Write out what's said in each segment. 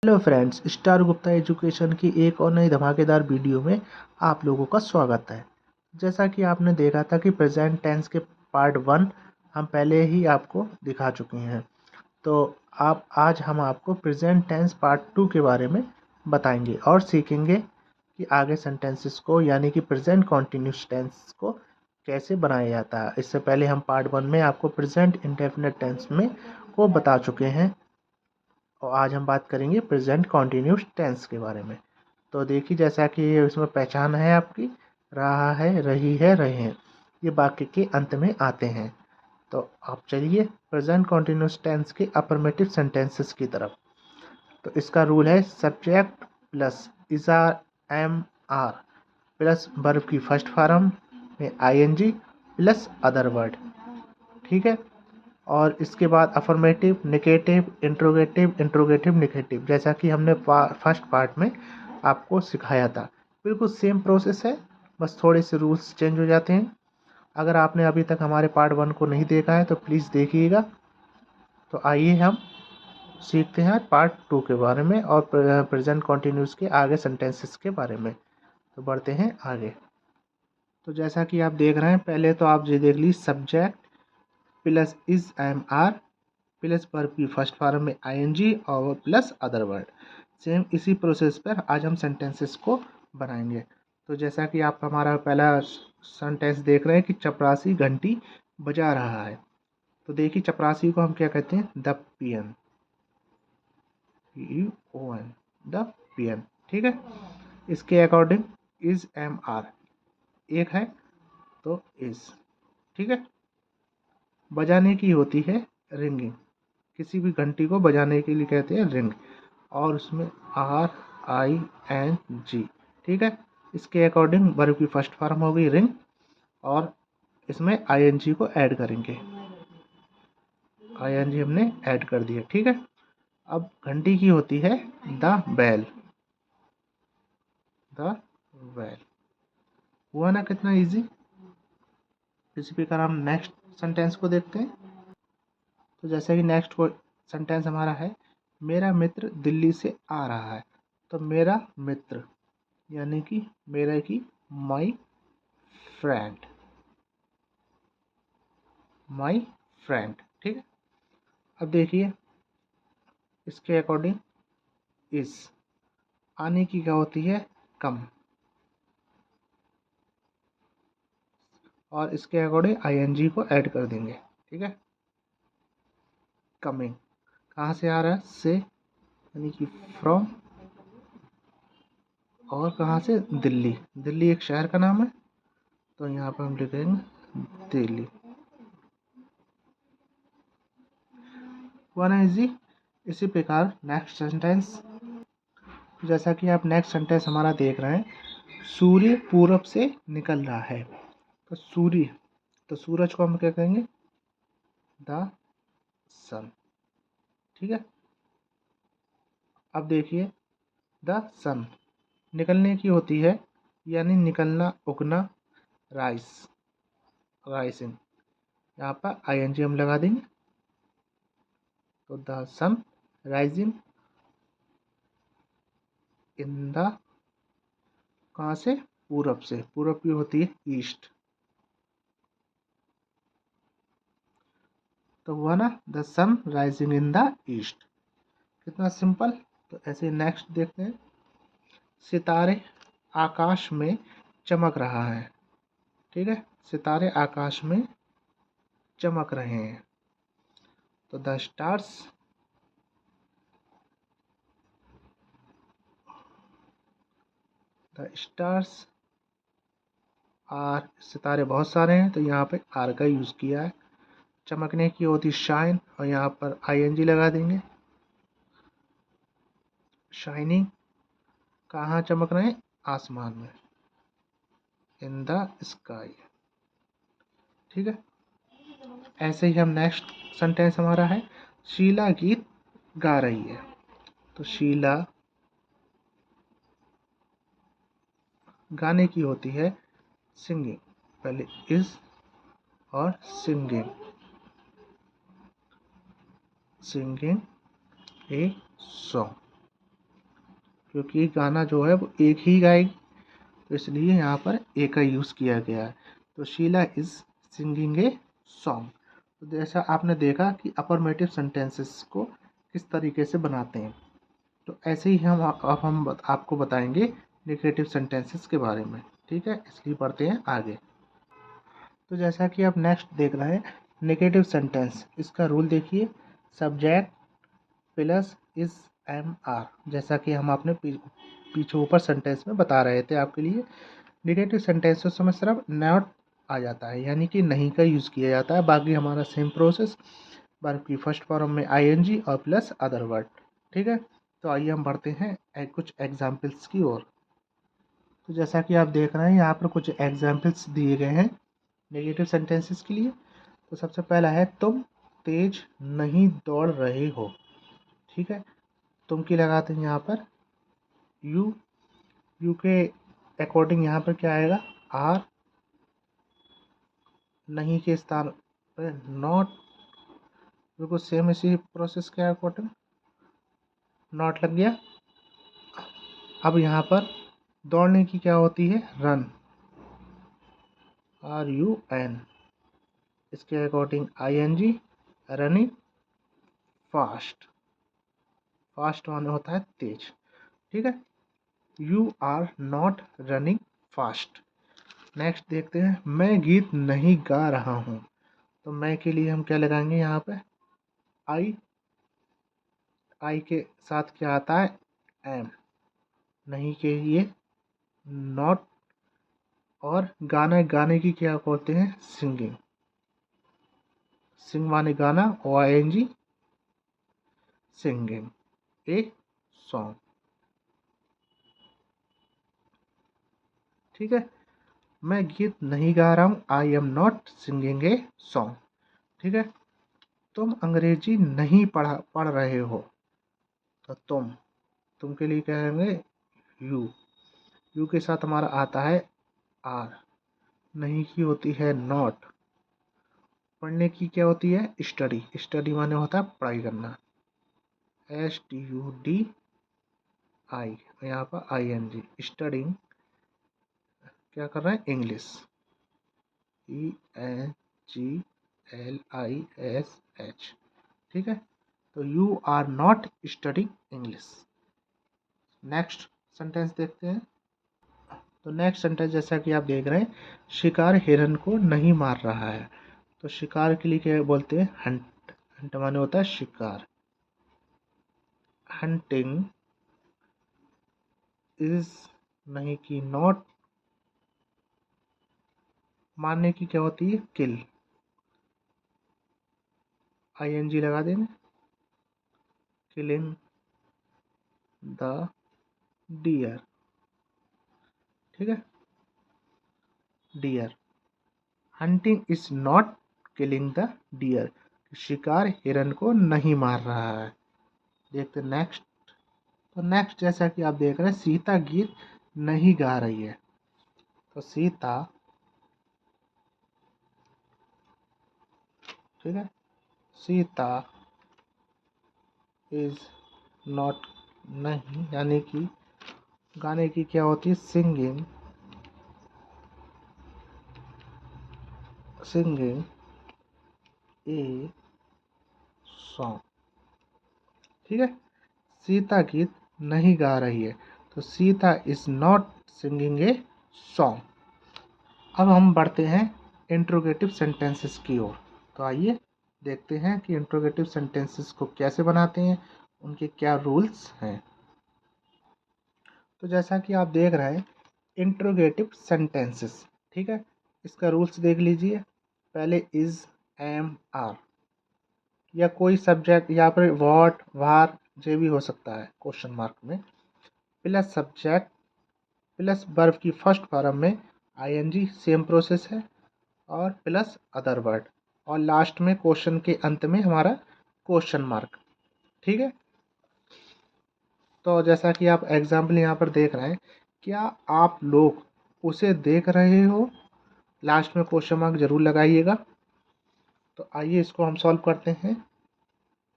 Hello friends, star Gupta education की एक और नई धमाकेदार वीडियो में आप लोगों का स्वागत है। जैसा कि आपने देखा था कि प्रेजेंट टेंस के पार्ट 1 हम पहले ही आपको दिखा चुके हैं। तो आज हम आपको प्रेजेंट टेंस पार्ट 2 के बारे में बताएंगे और सीखेंगे कि आगे सेंटेंसेस को यानी कि प्रेजेंट कॉन्टिन्यूस टेंस को कैसे बनाया जाता है। इससे पहले हम पार्ट 1 में आपको प्रेजेंट इंडेफिनिट टेंस में को बता चुके हैं और आज हम बात करेंगे प्रेजेंट कॉन्टिन्यूस टेंस के बारे में। तो देखिए, जैसा कि इसमें पहचान है आपकी, रहा है, रही है, रहे हैं, ये वाक्य के अंत में आते हैं। तो आप चलिए प्रेजेंट कॉन्टिन्यूस टेंस के अफर्मेटिव सेंटेंसेस की तरफ। तो इसका रूल है subject plus is are am are plus verb की फर्स्ट फॉर्म में आईएनजी प्लस अदर वर्ड। ठीक है। और इसके बाद affirmative, negative, interrogative, interrogative, negative, जैसा कि हमने फर्स्ट पार्ट में आपको सिखाया था। बिल्कुल सेम प्रोसेस है, बस थोड़े से रूल्स चेंज हो जाते हैं। अगर आपने अभी तक हमारे पार्ट 1 को नहीं देखा है तो प्लीज़ देखिएगा। तो आइए हम सीखते हैं पार्ट 2 के बारे में और प्रेजेंट कॉन्टिन्यूस के आगे सेंटेंसेस के बारे में। तो बढ़ते हैं आगे। तो जैसा कि आप देख रहे हैं, पहले तो आप ये देख लीजिए subject plus is am are plus verb की फर्स्ट फॉर्म में आईएनजी और प्लस अदर वर्ड। सेम इसी प्रोसेस पर आज हम सेंटेंसेस को बनाएंगे। तो जैसा कि आप हमारा पहला सेंटेंस देख रहे हैं कि चपरासी घंटी बजा रहा है। तो देखिए, चपरासी को हम क्या कहते हैं? The PN, PEON, the PN. ठीक है। इसके अकॉर्डिंग इज एम आर एक है तो इज। ठीक है। बजाने की होती है रिंगिंग, किसी भी घंटी को बजाने के लिए कहते हैं रिंग, और उसमें RING। ठीक है। इसके अकॉर्डिंग वर्ब की फर्स्ट फॉर्म हो गई रिंग और इसमें ING को ऐड करेंगे। ING हमने ऐड कर दिया। ठीक है। अब घंटी की होती है द बेल, द बेल। हुआ ना कितना इजी। इसी प्रकार हम नेक्स्ट सेंटेंस को देखते हैं। तो जैसे कि नेक्स्ट सेंटेंस हमारा है, मेरा मित्र दिल्ली से आ रहा है। तो मेरा मित्र यानी कि मेरा की माई फ्रेंड, माई फ्रेंड। ठीक है। अब देखिए, इसके अकॉर्डिंग इस आने की क्या होती है? कम, और इसके अकॉर्डिंग ING को ऐड कर देंगे। ठीक है। कमिंग कहाँ से आ रहा है? से यानी कि फ्रॉम, और कहाँ से? दिल्ली। दिल्ली एक शहर का नाम है, तो यहाँ पर हम लिखेंगे दिल्ली। One easy. इसी प्रकार नेक्स्ट सेंटेंस, जैसा कि आप नेक्स्ट सेंटेंस हमारा देख रहे हैं, सूर्य पूरब से निकल रहा है। तो सूर्य, तो सूरज को हम क्या कहेंगे? द सन। ठीक है। अब देखिए, द सन निकलने की होती है यानी निकलना, उगना, राइस, राइसिंग। यहाँ पर ING हम लगा देंगे। तो the sun rising in the, कहाँ से? पूरब से। पूरब की होती है ईस्ट। तो हुआ ना the sun rising in the east. कितना सिंपल। तो ऐसे नेक्स्ट देखते हैं, सितारे आकाश में चमक रहा है। ठीक है। सितारे आकाश में चमक रहे हैं। तो the stars, the stars are, सितारे बहुत सारे हैं तो यहाँ पे आर का यूज़ किया है। चमकने की होती शाइन, और यहाँ पर ING लगा देंगे। शाइनिंग कहाँ चमक रहे हैं? आसमान में, इन द स्काई। ठीक है। ऐसे ही हम नेक्स्ट सेंटेंस हमारा है, शीला गीत गा रही है। तो शीला गाने की होती है सिंगिंग, पहले इज और सिंगिंग, सिंगिंग ए सॉन्ग। क्योंकि गाना जो है वो एक ही गाएगी, तो इसलिए यहाँ पर ए का यूज़ किया गया है। तो Sheela is singing a song. तो जैसा आपने देखा कि अफर्मेटिव सेंटेंसेस को किस तरीके से बनाते हैं, तो ऐसे ही हम आपको बताएंगे नेगेटिव सेंटेंसेस के बारे में। ठीक है, इसलिए बढ़ते हैं आगे। तो जैसा कि आप नेक्स्ट देख रहे हैं नेगेटिव सेंटेंस, इसका रूल देखिए, subject plus is am are, जैसा कि हम अपने पीछे ऊपर सेंटेंस में बता रहे थे आपके लिए। नेगेटिव सेंटेंसेस में सिर्फ नॉट आ जाता है, यानी कि नहीं का यूज़ किया जाता है। बाकी हमारा सेम प्रोसेस, वर्ब की फर्स्ट फॉर्म में आईएनजी और प्लस अदर वर्ड। ठीक है, तो आइए हम बढ़ते हैं कुछ एग्जाम्पल्स की ओर। तो जैसा कि आप देख रहे हैं यहाँ पर कुछ एग्जाम्पल्स दिए गए हैं नेगेटिव सेंटेंसेस के लिए। तो सबसे पहला है तुम तेज नहीं दौड़ रहे हो। ठीक है, तुम की लगाते हैं यहाँ पर यू, यू के अकॉर्डिंग यहाँ पर क्या आएगा, आर, नहीं के स्थान पर नॉट, बिल्कुल सेम इसी प्रोसेस के अकॉर्डिंग नॉट लग गया। अब यहाँ पर दौड़ने की क्या होती है, रन, आर यू एन, इसके according I N G, running fast, fast माने होता है तेज। ठीक है, you are not running fast. Next देखते हैं, मैं गीत नहीं गा रहा हूँ। तो मैं के लिए हम क्या लगाएंगे यहाँ पे, आई, आई के साथ क्या आता है, एम, नहीं के लिए नॉट, और गाना, गाने की क्या बोलते हैं, सिंगिंग, सिंग माने गाना, O I N G, singing a song. ठीक है, मैं गीत नहीं गा रहा हूँ, I am not singing a song. ठीक है, तुम अंग्रेजी नहीं पढ़ रहे हो। तो तुम के लिए क्या कहेंगे, यू, यू के साथ हमारा आता है आर, नहीं की होती है नॉट, पढ़ने की क्या होती है, स्टडी, स्टडी माने होता है पढ़ाई करना, S T U D I, यहाँ पर आई एन जी, स्टडिंग, क्या कर रहे हैं, English, E N G L I S H. ठीक है, तो you are not studying English. Next sentence देखते हैं। तो नेक्स्ट सेंटेंस जैसा कि आप देख रहे हैं, शिकार हिरन को नहीं मार रहा है। तो शिकार के लिए क्या बोलते हैं, हंट, हंट माने होता है शिकार, हंटिंग इज, नहीं की नॉट, मारने की क्या होती है, किल, आई एन जी लगा देंगे, किलिंग द डियर। ठीक है, deer, hunting is not killing the deer, शिकार हिरन को नहीं मार रहा है। देखते नेक्स्ट। तो नेक्स्ट जैसा कि आप देख रहे हैं, सीता गीत नहीं गा रही है। तो सीता, ठीक है, सीता इज नॉट, नहीं, यानी कि गाने की क्या होती है, सिंगिंग, सिंगिंग ए सॉन्ग। ठीक है, सीता गीत नहीं गा रही है, तो Sita is not singing a song. अब हम बढ़ते हैं इंट्रोगेटिव सेंटेंसेस की ओर। तो आइए देखते हैं कि इंट्रोगेटिव सेंटेंसेस को कैसे बनाते हैं, उनके क्या रूल्स हैं। तो जैसा कि आप देख रहे हैं इंट्रोगेटिव सेंटेंसेस, ठीक है, इसका रूल्स देख लीजिए। पहले इज, एम, आर, या कोई सब्जेक्ट, या फिर व्हाट, वार, जो भी हो सकता है क्वेश्चन मार्क में, प्लस सब्जेक्ट प्लस वर्ब की फर्स्ट फॉर्म में आईएनजी, सेम प्रोसेस है, और प्लस अदर वर्ड, और लास्ट में क्वेश्चन के अंत में हमारा क्वेश्चन मार्क। ठीक है, तो जैसा कि आप एग्जाम्पल यहाँ पर देख रहे हैं, क्या आप लोग उसे देख रहे हो, लास्ट में क्वेश्चन मार्क जरूर लगाइएगा। तो आइए इसको हम सॉल्व करते हैं।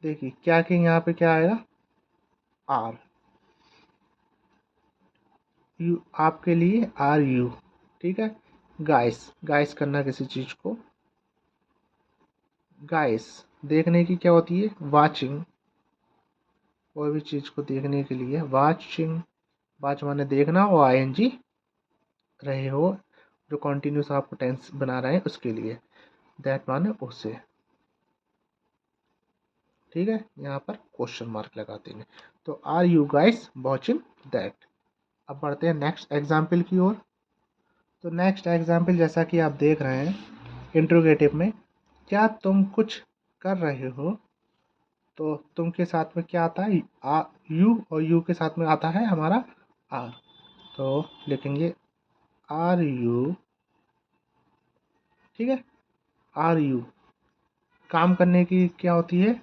देखिए क्या कि यहाँ पे क्या आएगा, आर, यू आपके लिए, आर यू, ठीक है। गाइस, गाइस करना किसी चीज़ को, गाइस देखने की क्या होती है, वाचिंग, कोई भी चीज़ को देखने के लिए वाचिंग, वाच माने देखना, और आईएनजी रहे हो जो कॉन्टिन्यूस आपको टेंस बना रहे हैं उसके लिए, दैट माने उससे, ठीक है। यहाँ पर क्वेश्चन मार्क लगा देंगे। तो are you guys watching that. अब बढ़ते हैं नेक्स्ट एग्जाम्पल की ओर। तो नेक्स्ट एग्जाम्पल जैसा कि आप देख रहे हैं इंट्रोगेटिव में, क्या तुम कुछ कर रहे हो, तो तुम के साथ में क्या आता है, यू, और यू के साथ में आता है हमारा आर। तो लिखेंगे आर यू, ठीक है। आर यू काम करने की क्या होती है,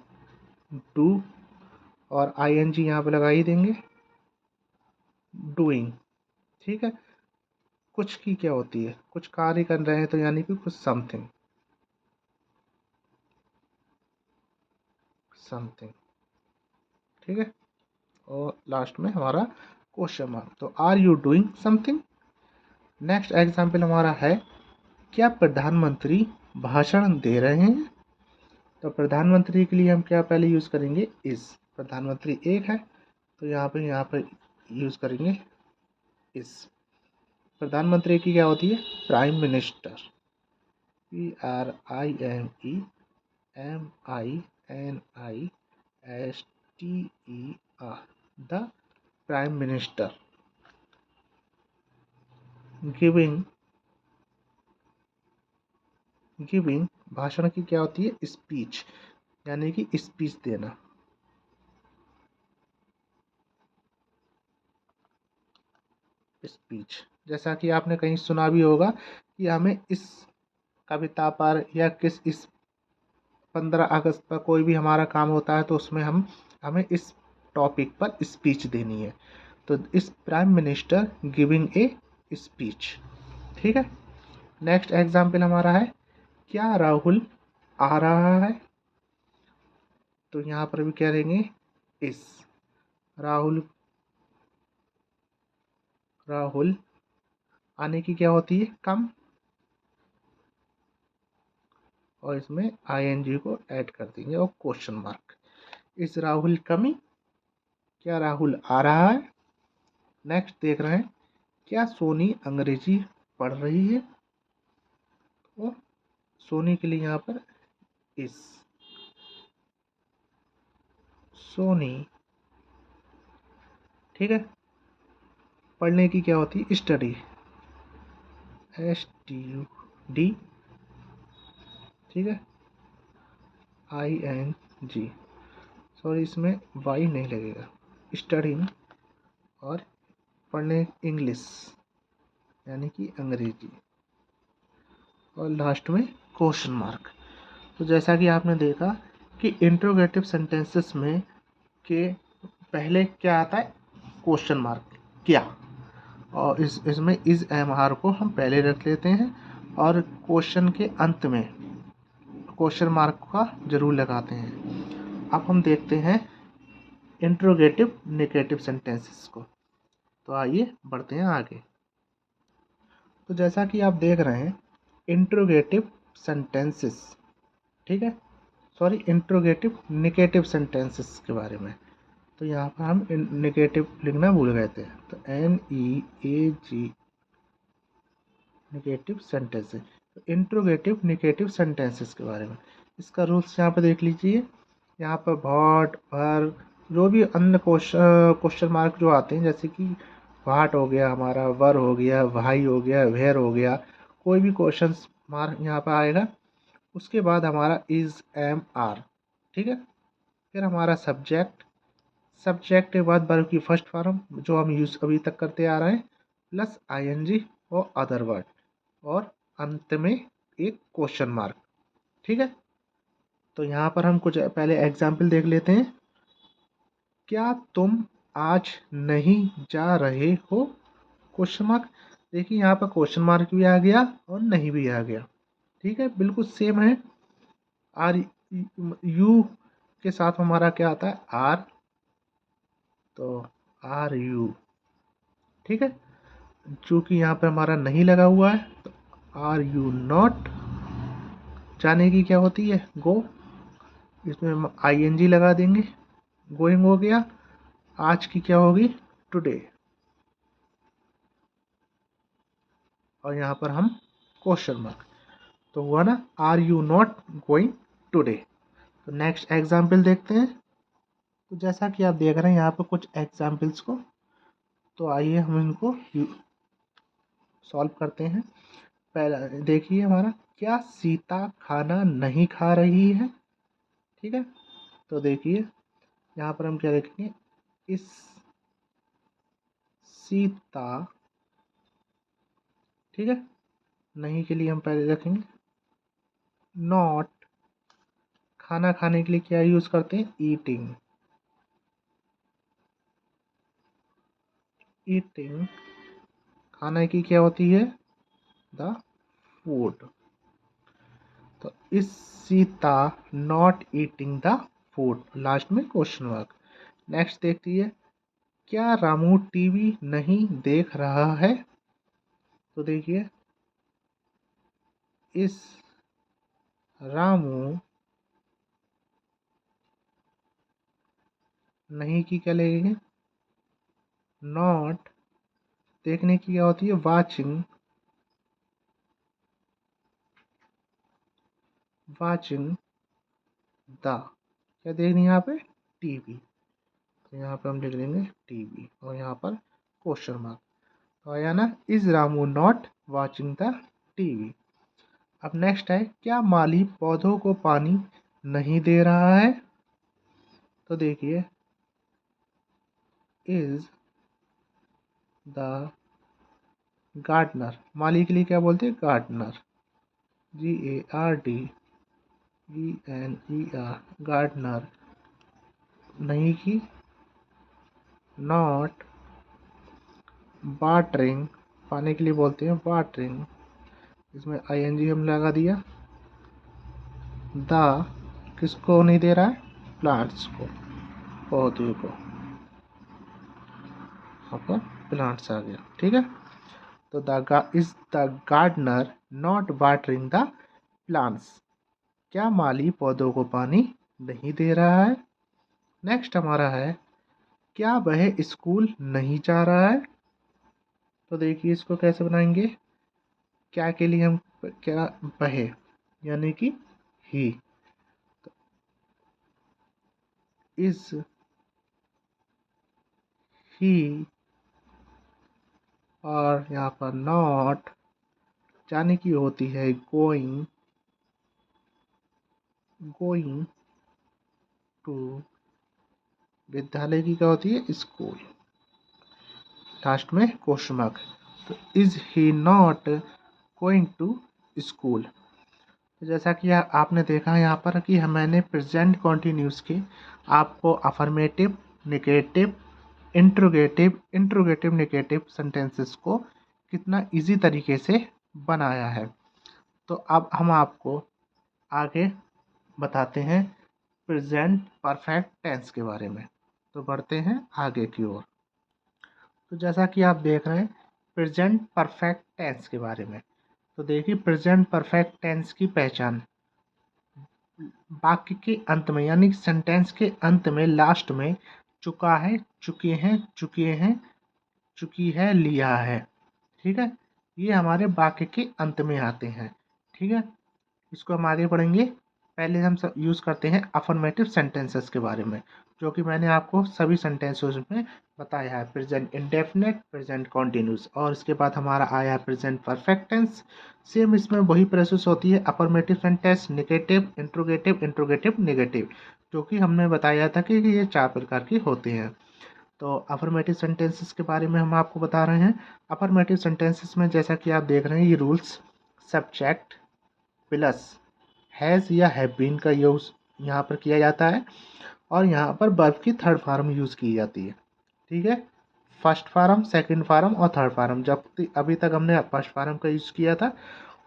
डू, और आईएनजी यहाँ पे लगा ही देंगे, डूइंग, ठीक है। कुछ की क्या होती है, कुछ कार्य कर रहे हैं तो यानी कि कुछ समथिंग, समथिंग, ठीक है। और लास्ट में हमारा क्वेश्चन मार्क। तो are you doing something. Next example हमारा है, क्या प्रधानमंत्री भाषण दे रहे हैं। तो प्रधानमंत्री के लिए हम क्या पहले यूज़ करेंगे, इस, प्रधानमंत्री एक है तो यहाँ पे यूज़ करेंगे इस। प्रधानमंत्री की क्या होती है, prime minister, PRIMEMINISTER, the prime minister. Giving, giving भाषण की क्या होती है, स्पीच, यानी कि स्पीच देना, स्पीच। जैसा कि आपने कहीं सुना भी होगा कि हमें इस कविता पर या इस 15 अगस्त पर कोई भी हमारा काम होता है तो उसमें हमें इस टॉपिक पर स्पीच देनी है। तो इस prime minister giving a speech, ठीक है। नेक्स्ट एग्जाम्पल हमारा है, क्या राहुल आ रहा है। तो यहाँ पर भी क्या रहेंगे, इस, राहुल, राहुल आने की क्या होती है, कम, और इसमें आईएनजी को ऐड कर देंगे और क्वेश्चन मार्क। इस राहुल कमिंग, क्या राहुल आ रहा है। नेक्स्ट देख रहे हैं, क्या सोनी अंग्रेजी पढ़ रही है। और सोनी के लिए यहाँ पर इस, सोनी, ठीक है। पढ़ने की क्या होती है, स्टडी, STUD, ठीक है। ING, सॉरी इसमें वाई नहीं लगेगा, स्टडिंग, और पढ़ने इंग्लिश यानी कि अंग्रेजी, और लास्ट में क्वेश्चन मार्क। तो जैसा कि आपने देखा कि इंट्रोगेटिव सेंटेंसेस में के पहले क्या आता है, क्वेश्चन मार्क, क्या, और इसमें इज एम आर को हम पहले रख लेते हैं, और क्वेश्चन के अंत में क्वेश्चन मार्क का जरूर लगाते हैं। अब हम देखते हैं इंट्रोगेटिव नेगेटिव सेंटेंसेस को। तो आइए बढ़ते हैं आगे। तो जैसा कि आप देख रहे हैं इंट्रोगेटिव सेंटेंसेस, ठीक है, सॉरी इंट्रोगेटिव नेगेटिव सेंटेंसेस के बारे में। तो यहाँ पर हम नेगेटिव लिखना भूल गए थे, तो NEAG, नेगेटिव सेंटेंसेस। तो इंट्रोगेटिव नेगेटिव सेंटेंसेस के बारे में, इसका रूल्स यहाँ पर देख लीजिए। यहाँ पर व्हाट, भर, जो भी अन्य क्वेश्चन मार्क जो आते हैं, जैसे कि व्हाट हो गया हमारा, वर हो गया, भाई हो गया, वेयर हो गया, कोई भी क्वेश्चन मार्क यहाँ पर आएगा, उसके बाद हमारा इज एम आर, ठीक है। फिर हमारा सब्जेक्ट, सब्जेक्ट के बाद वर्ब की फर्स्ट फॉर्म जो हम यूज अभी तक करते आ रहे हैं, प्लस आईएनजी और अदर वर्ड, और अंत में एक क्वेश्चन मार्क, ठीक है। तो यहाँ पर हम कुछ पहले एग्जाम्पल देख लेते हैं। क्या तुम आज नहीं जा रहे हो, क्वेश्चन मार्क। देखिए यहाँ पर क्वेश्चन मार्क भी आ गया और नहीं भी आ गया, ठीक है, बिल्कुल सेम है। आर यू के साथ हमारा क्या आता है, आर, तो आर यू, ठीक है। चूँकि यहाँ पर हमारा नहीं लगा हुआ है तो आर यू नॉट जाने की क्या होती है, गो। इसमें हम ING लगा देंगे, गोइंग हो गया। आज की क्या होगी, टुडे। और यहाँ पर हम क्वेश्चन मार्क, तो हुआ ना, are you not going today. तो नेक्स्ट एग्जाम्पल देखते हैं। तो जैसा कि आप देख रहे हैं यहाँ पर कुछ एग्जाम्पल्स को, तो आइए हम इनको सॉल्व करते हैं। पहला देखिए हमारा, क्या सीता खाना नहीं खा रही है। ठीक है, तो देखिए यहाँ पर हम क्या देखेंगे, इस सीता, ठीक है, नहीं के लिए हम पहले रखेंगे नॉट, खाना खाने के लिए क्या यूज करते हैं, ईटिंग। ईटिंग खाना की क्या होती है, द फूड। तो इस Sita not eating the food, last में क्वेश्चन मार्क। नेक्स्ट देखती है, क्या रामू टीवी नहीं देख रहा है। तो देखिए, इस रामू, नहीं की क्या लगेगी, नॉट, देखने की क्या होती है, वाचिंग, वाचिंग द, क्या देखनी है यहाँ पे, टीवी। तो यहाँ पे हम लिख लेंगे टीवी और यहाँ पर क्वेश्चन मार्क। तो आया ना, is Ramu not watching the TV. अब नेक्स्ट है, क्या माली पौधों को पानी नहीं दे रहा है। तो देखिए, इज द गार्डनर, माली के लिए क्या बोलते हैं, गार्डनर, GARDENER, गार्डनर, नहीं की नॉट वाटरिंग, पानी के लिए बोलते हैं वाटरिंग, इसमें ING हम लगा दिया। द, किसको नहीं दे रहा है, प्लांट्स को, पौधे को, यहाँ पर प्लांट्स आ गया। ठीक है, तो is the gardener not watering the plants, क्या माली पौधों को पानी नहीं दे रहा है। नेक्स्ट हमारा है, क्या वह स्कूल नहीं जा रहा है। तो देखिए इसको कैसे बनाएंगे, क्या के लिए हम, क्या, वह यानी कि ही, इज ही, और यहाँ पर नॉट जाने की होती है, गोइंग, गोइंग टू, विद्यालय की क्या होती है, स्कूल, लास्ट में क्वेश्चन मार्क। तो is he not going to school. तो जैसा कि आपने देखा यहाँ पर कि मैंने प्रेजेंट कॉन्टिन्यूस के आपको affirmative, negative, interrogative negative sentences को कितना इजी तरीके से बनाया है। तो अब हम आपको आगे बताते हैं प्रेजेंट परफेक्ट टेंस के बारे में। तो बढ़ते हैं आगे की ओर। तो जैसा कि आप देख रहे हैं प्रेजेंट परफेक्ट टेंस के बारे में, तो देखिए प्रेजेंट परफेक्ट टेंस की पहचान, वाक्य के अंत में यानी सेंटेंस के अंत में, लास्ट में चुका है, चुके हैं, चुकी है, लिया है। ठीक है, ये हमारे वाक्य के अंत में आते हैं। ठीक है, इसको हम आगे पढ़ेंगे। पहले हम यूज़ करते हैं अफर्मेटिव सेंटेंसेस के बारे में, जो कि मैंने आपको सभी सेंटेंसेस में बताया है, प्रेजेंट इंडेफिनिट, प्रेजेंट कॉन्टिन्यूस, और इसके बाद हमारा आया है प्रेजेंट परफेक्ट टेंस। सेम इसमें वही प्रोसेस होती है, affirmative sentence, negative, interrogative, negative, जो कि हमने बताया था कि ये 4 प्रकार के होते हैं। तो अफर्मेटिव सेंटेंसेस के बारे में हम आपको बता रहे हैं। अफर्मेटिव सेंटेंसेस में जैसा कि आप देख रहे हैं, ये रूल्स सब्जेक्ट प्लस हैज़ या हैव बीन का यूज़ यहाँ पर किया जाता है, और यहाँ पर वर्ब की थर्ड फॉर्म यूज़ की जाती है। ठीक है, फर्स्ट फॉर्म, सेकंड फॉर्म और थर्ड फॉर्म, जब अभी तक हमने फर्स्ट फॉर्म का यूज़ किया था,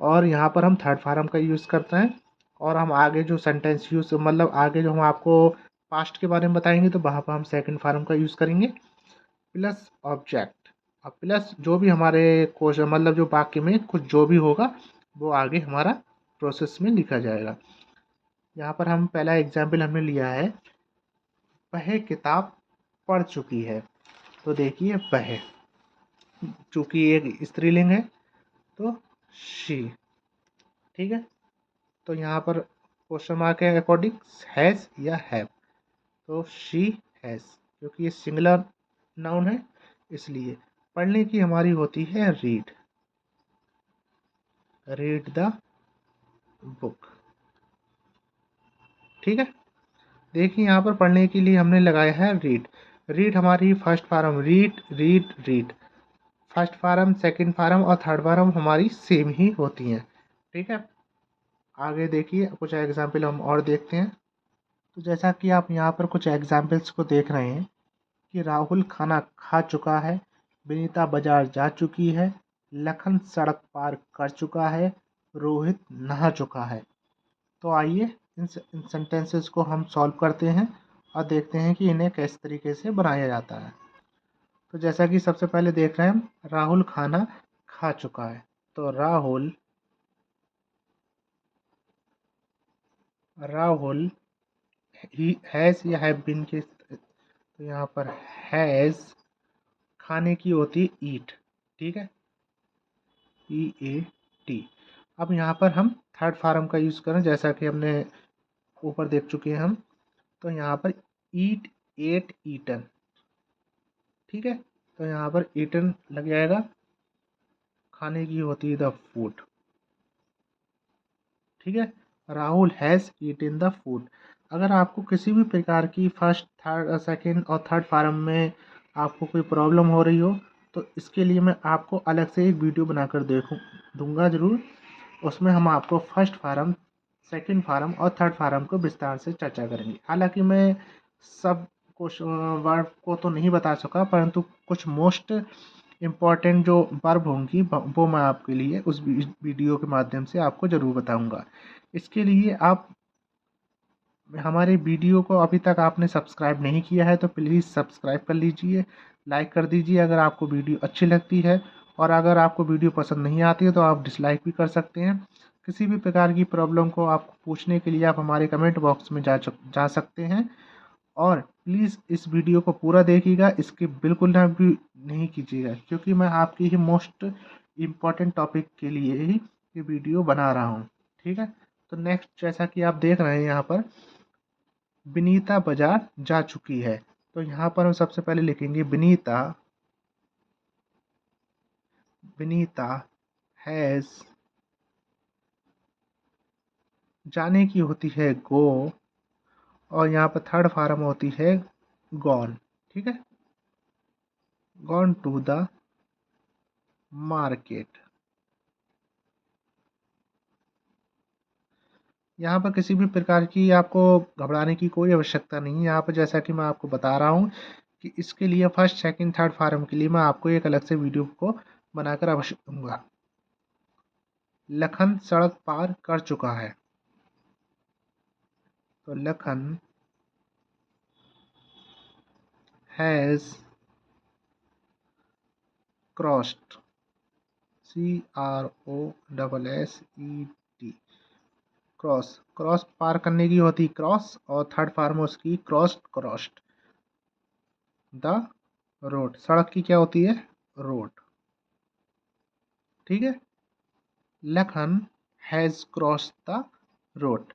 और यहाँ पर हम थर्ड फॉर्म का यूज़ करते हैं। और हम आगे जो सेंटेंस यूज़, मतलब आगे जो हम आपको पास्ट के बारे में बताएंगे, तो वहाँ पर हम सेकंड फॉर्म का यूज़ करेंगे, प्लस ऑब्जेक्ट। अब प्लस जो भी हमारे क्वेश्चन मतलब जो वाक्य में कुछ जो भी होगा वो आगे हमारा प्रोसेस में लिखा जाएगा। यहाँ पर हम पहला एग्जाम्पल हमने लिया है, वह किताब पढ़ चुकी है। तो देखिए वह, चूंकि एक स्त्रीलिंग है तो शी, ठीक है। तो यहाँ पर क्वेश्चन मार्क के अकॉर्डिंग हैज़ या हैव, तो शी हैज़, क्योंकि ये सिंगुलर नाउन है इसलिए। पढ़ने की हमारी होती है रीड, रीड द बुक, ठीक है। देखिए यहाँ पर पढ़ने के लिए हमने लगाया है रीड। रीड हमारी first form, read read read, first form second form और थर्ड फॉर्म हमारी सेम ही होती हैं, ठीक है। आगे देखिए कुछ एग्जाम्पल हम और देखते हैं। तो जैसा कि आप यहाँ पर कुछ एग्जाम्पल्स को देख रहे हैं कि राहुल खाना खा चुका है, विनीता बाजार जा चुकी है, लखन सड़क पार कर चुका है, रोहित नहा चुका है। तो आइए इन सेंटेंसेस को हम सॉल्व करते हैं और देखते हैं कि इन्हें किस तरीके से बनाया जाता है। तो जैसा कि सबसे पहले देख रहे हैं हम, राहुल खाना खा चुका है। तो राहुल ही हैज़ या हैव बीन के, तो यहाँ पर हैज़ खाने की होती है ईट, ठीक है, EAT। अब यहाँ पर हम थर्ड फॉर्म का यूज़ करें, जैसा कि हमने ऊपर देख चुके हैं हम। तो यहाँ पर ईट एट ईटन, ठीक है। तो यहाँ पर ईटन लग जाएगा, खाने की होती है द फूड, ठीक है। Rahul has eaten the food. अगर आपको किसी भी प्रकार की फर्स्ट थर्ड सेकंड और थर्ड फॉर्म में आपको कोई प्रॉब्लम हो रही हो तो इसके लिए मैं आपको अलग से एक वीडियो बनाकर दूंगा ज़रूर। उसमें हम आपको फर्स्ट फार्म, सेकंड फार्म और थर्ड फार्म को विस्तार से चर्चा करेंगे। हालांकि मैं सब कुछ वर्ब को तो नहीं बता सका, परंतु कुछ मोस्ट इम्पॉर्टेंट जो वर्ब होंगी वो मैं आपके लिए उस वीडियो के माध्यम से आपको ज़रूर बताऊंगा। इसके लिए आप हमारे वीडियो को अभी तक आपने सब्सक्राइब नहीं किया है तो प्लीज़ सब्सक्राइब कर लीजिए, लाइक कर दीजिए अगर आपको वीडियो अच्छी लगती है, और अगर आपको वीडियो पसंद नहीं आती है तो आप डिसलाइक भी कर सकते हैं। किसी भी प्रकार की प्रॉब्लम को आपको पूछने के लिए आप हमारे कमेंट बॉक्स में जा सकते हैं। और प्लीज़ इस वीडियो को पूरा देखिएगा, इसके बिल्कुल ना भी नहीं कीजिएगा, क्योंकि मैं आपकी ही मोस्ट इम्पॉर्टेंट टॉपिक के लिए ही ये वीडियो बना रहा हूँ, ठीक है। तो नेक्स्ट जैसा कि आप देख रहे हैं यहाँ पर, विनीता बाजार जा चुकी है। तो यहाँ पर हम सबसे पहले लिखेंगे विनीता, विनीता हैज़, जाने की होती है गो, और यहाँ पर थर्ड फॉर्म होती है गॉन, ठीक है, गॉन टू द मार्केट। यहाँ पर किसी भी प्रकार की आपको घबराने की कोई आवश्यकता नहीं है। यहाँ पर जैसा कि मैं आपको बता रहा हूँ कि इसके लिए फर्स्ट सेकंड थर्ड फॉर्म के लिए मैं आपको एक अलग से वीडियो को बनाकर अवश्य दूंगा। लखन सड़क पार कर चुका है। तो Lakhan has crossed, CROSSED, cross, cross पार करने की होती क्रॉस, और थर्ड फॉर्म उसकी क्रॉस्ड, क्रॉस्ड द रोड, सड़क की क्या होती है रोड, ठीक है। Lakhan has cross the road.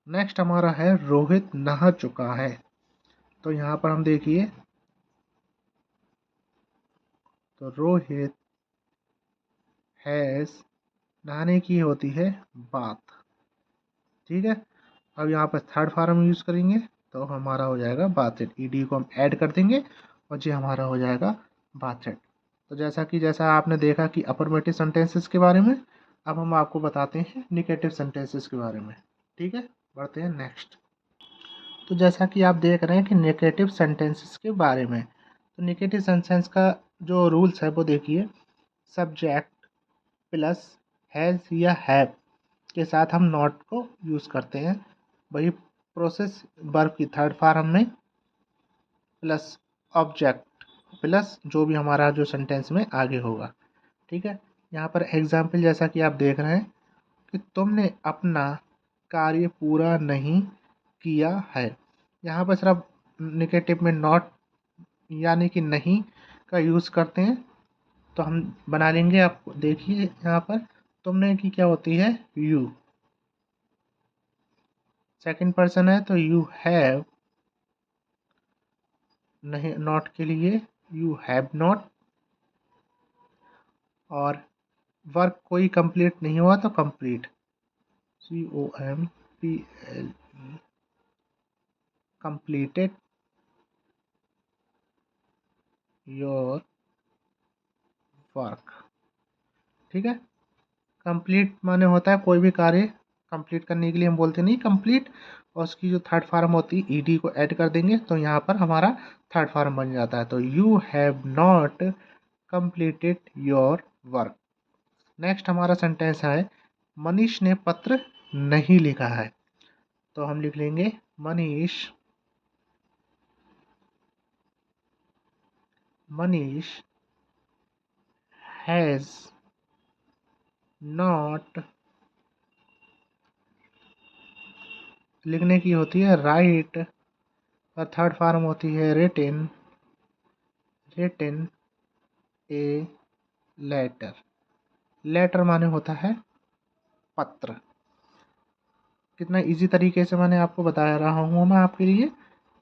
Next हमारा है रोहित नहा चुका है। तो यहाँ पर हम देखिए, तो रोहित हैज़, नहाने की होती है बात, ठीक है। अब यहाँ पर थर्ड फॉर्म यूज़ करेंगे तो हमारा हो जाएगा बाथेड, ईडी को हम ऐड कर देंगे और ये हमारा हो जाएगा बाथेड। तो जैसा आपने देखा कि अफर्मेटिव सेंटेंसेस के बारे में, अब हम आपको बताते हैं निगेटिव सेंटेंसेस के बारे में, ठीक है। बढ़ते हैं नेक्स्ट। तो जैसा कि आप देख रहे हैं कि नेगेटिव सेंटेंसेस के बारे में, तो नेगेटिव सेंटेंस का जो रूल्स है वो देखिए, सब्जेक्ट प्लस हैज़ या हैव के साथ हम नॉट को यूज़ करते हैं। वही प्रोसेस वर्ब की थर्ड फॉर्म में प्लस ऑब्जेक्ट प्लस जो भी हमारा जो सेंटेंस में आगे होगा। ठीक है, यहाँ पर एग्जाम्पल जैसा कि आप देख रहे हैं कि तुमने अपना कार्य पूरा नहीं किया है। यहाँ पर सिर्फ निगेटिव में नॉट यानी कि नहीं का यूज़ करते हैं, तो हम बना लेंगे। आप देखिए यहाँ पर तुमने की क्या होती है, यू। सेकंड पर्सन है तो यू हैव, नहीं नॉट के लिए यू हैव नॉट, और वर्क कोई कंप्लीट नहीं हुआ तो complete, COMPLE, completed your work। ठीक है, कंप्लीट माने होता है कोई भी कार्य कंप्लीट करने के लिए हम बोलते नहीं कंप्लीट, और उसकी जो थर्ड फॉर्म होती है ईडी को ऐड कर देंगे तो यहाँ पर हमारा थर्ड फॉर्म बन जाता है। तो you have not completed your work. Next हमारा सेंटेंस है मनीष ने पत्र नहीं लिखा है। तो हम लिख लेंगे मनीष हैज नॉट, लिखने की होती है राइट, और थर्ड फॉर्म होती है रिटन ए लेटर। लेटर माने होता है पत्र। कितना इजी तरीके से मैंने आपको बता रहा हूँ मैं आपके लिए।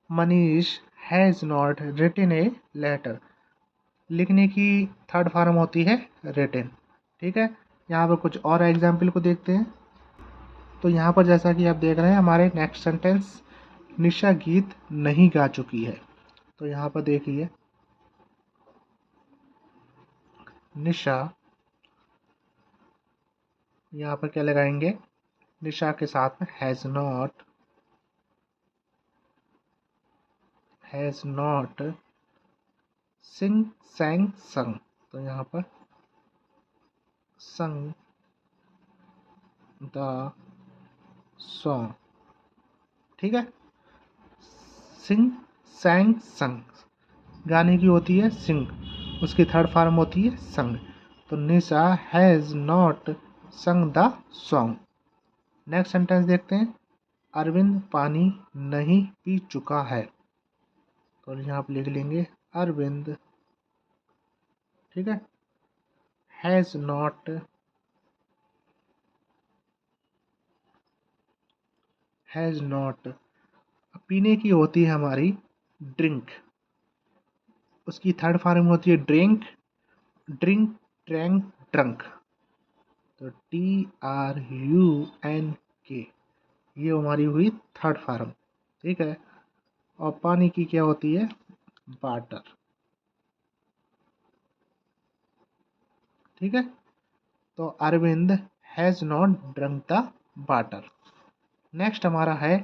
Manish has not written a letter, लिखने की थर्ड फॉर्म होती है रिटन। ठीक है, यहाँ पर कुछ और एग्जाम्पल को देखते हैं। तो यहाँ पर जैसा कि आप देख रहे हैं हमारे नेक्स्ट सेंटेंस, निशा गीत नहीं गा चुकी है। तो यहाँ पर देखिए निशा, यहाँ पर क्या लगाएंगे, निशा के साथ में हैज़ नॉट सिंग सैंग संग। तो यहाँ पर संग द सॉन्ग। ठीक है, सिंग सैंग संग, गाने की होती है सिंग, उसकी थर्ड फॉर्म होती है संग। तो Nisha has not sung the song. Next sentence देखते हैं, अरविंद पानी नहीं पी चुका है। तो यहाँ पर लिख लेंगे अरविंद, ठीक है, हैज़ नॉट, पीने की होती है हमारी ड्रिंक, उसकी थर्ड फॉर्म होती है ड्रिंक, ड्रैंक, ड्रंक। तो TRUNK, ये हमारी हुई थर्ड फॉर्म। ठीक है, और पानी की क्या होती है, वाटर। ठीक है, तो Arvind has not drunk the water. Next हमारा है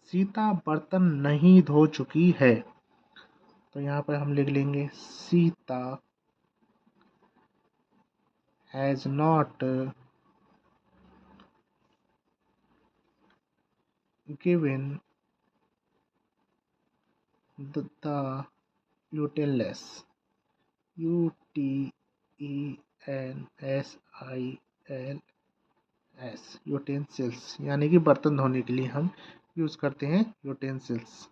सीता बर्तन नहीं धो चुकी है। तो यहाँ पर हम लिख लेंगे Sita has not given the utensils, UTENSILS, utensils, यानी कि बर्तन धोने के लिए हम यूज़ करते हैं यूटेंसिल्स।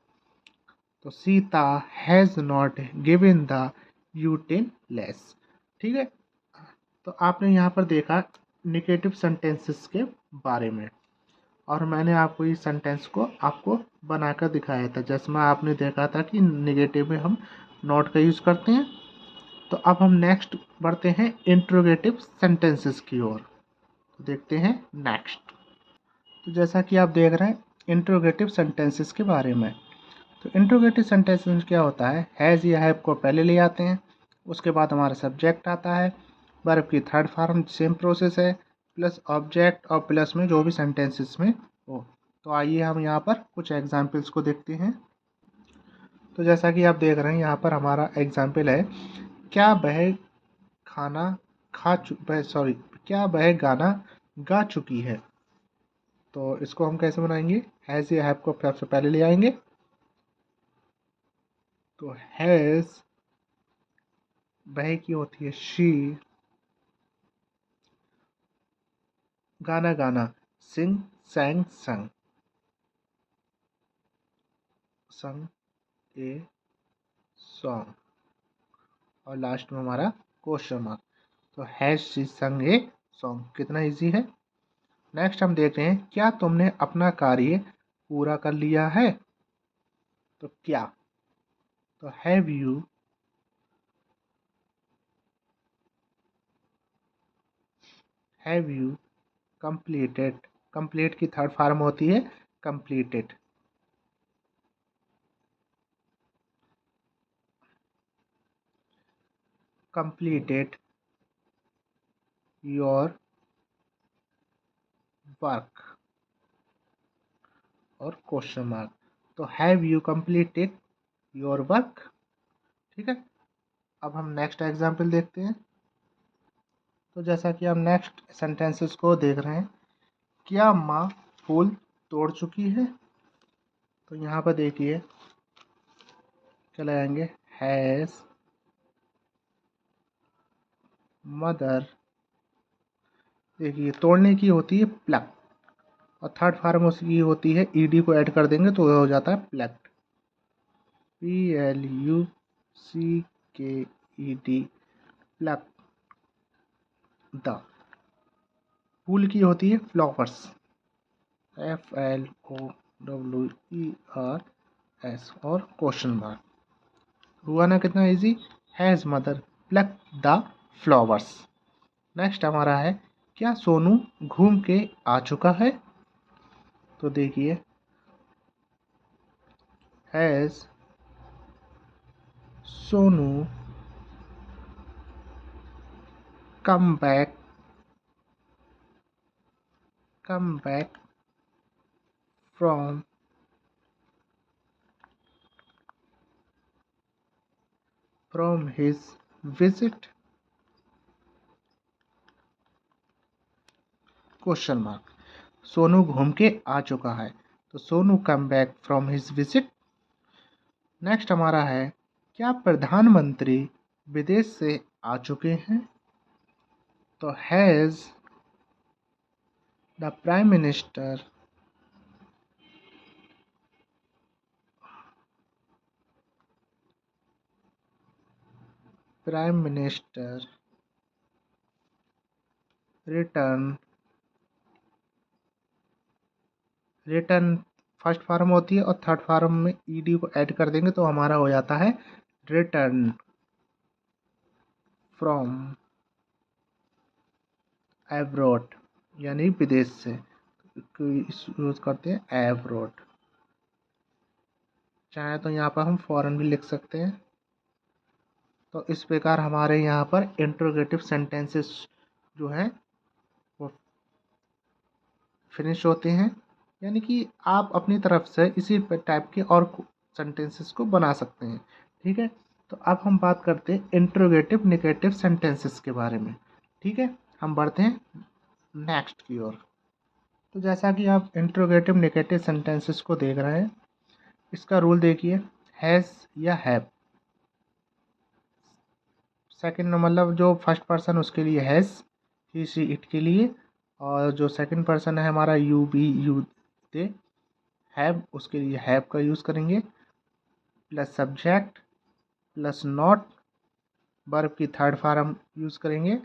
तो Sita has not given the utensils. ठीक है, तो आपने यहाँ पर देखा निगेटिव सेंटेंसेस के बारे में, और मैंने आपको इस सेंटेंस को आपको बनाकर दिखाया था, जिसमें आपने देखा था कि निगेटिव में हम नॉट का यूज़ करते हैं। तो अब हम नेक्स्ट बढ़ते हैं इंट्रोगेटिव सेंटेंसेस की ओर, तो देखते हैं नेक्स्ट। तो जैसा कि आप देख रहे हैं इंट्रोगेटिव सेंटेंसेस के बारे में, तो इंट्रोगेटिव सेंटेंसेस क्या होता है, हैज़ या हैव को पहले ले आते हैं, उसके बाद हमारा सब्जेक्ट आता है, वर्ब की थर्ड फॉर्म सेम प्रोसेस है, प्लस ऑब्जेक्ट और प्लस में जो भी सेंटेंसेस में हो। तो आइए हम यहाँ पर कुछ एग्जाम्पल्स को देखते हैं। तो जैसा कि आप देख रहे हैं यहाँ पर हमारा एग्जाम्पल है, क्या वह खाना क्या वह गाना गा चुकी है। तो इसको हम कैसे बनाएंगे, हैज़ या हैव को सबसे पहले ले आएंगे। तो हैज़ वह की होती है शी, गाना गाना सिंग सैंग संग, संग ए सॉन्ग, और लास्ट में हमारा क्वेश्चन मार्क। तो हैज शी संग ए सॉन्ग, कितना इजी है। नेक्स्ट हम देख रहे हैं, क्या तुमने अपना कार्य पूरा कर लिया है। तो क्या, तो हैव यू कंप्लीटेड, कंप्लीट की थर्ड फॉर्म होती है कंप्लीटेड। कंप्लीटेड योर वर्क और क्वेश्चन मार्क। तो have you completed your work. ठीक है, अब हम नेक्स्ट एग्जाम्पल देखते हैं। तो जैसा कि हम नेक्स्ट सेंटेंसेस को देख रहे हैं, क्या माँ फूल तोड़ चुकी है। तो यहाँ पर देखिए क्या लगाएंगे, हैज मदर। देखिए तोड़ने की होती है प्लक, और थर्ड फॉर्म उसकी होती है ईडी को ऐड कर देंगे तो हो जाता है प्लक्ड, PLUCKED, प्लक। द फूल की होती है फ्लावर्स, FLOWERS, और क्वेश्चन मार्क। हुआ ना कितना easy, has mother pluck the flowers. Next हमारा है, क्या सोनू घूम के आ चुका है। तो देखिए has Sonu come back from his visit, question mark. Sonu घूम के आ चुका है, तो Sonu come back from his visit. Next हमारा है, क्या प्रधानमंत्री विदेश से आ चुके हैं। तो has the prime minister return, first form होती है और थर्ड फॉर्म में ईडी को ऐड कर देंगे तो हमारा हो जाता है रिटर्न फ्रॉम एब्रॉड, यानी विदेश से यूज करते हैं एब्रॉड। चाहे तो यहाँ पर हम फॉरेन भी लिख सकते हैं। तो इस प्रकार हमारे यहाँ पर इंट्रोगेटिव सेंटेंसेस जो हैं वो फिनिश होते हैं, यानी कि आप अपनी तरफ से इसी टाइप के और सेंटेंसेस को बना सकते हैं। ठीक है, तो अब हम बात करते हैं इंट्रोगेटिव नेगेटिव सेंटेंसेस के बारे में। ठीक है, हम बढ़ते हैं नेक्स्ट की ओर। तो जैसा कि आप इंट्रोगेटिव नेगेटिव सेंटेंसेस को देख रहे हैं, इसका रूल देखिए, हैज़ या हैव। सेकंड मतलब जो फर्स्ट पर्सन उसके लिए हैज़, ही शी इट के लिए, और जो सेकंड पर्सन है हमारा you we you they, have उसके लिए हैव का यूज़ करेंगे, plus subject plus not, verb की थर्ड फॉर्म यूज़ करेंगे,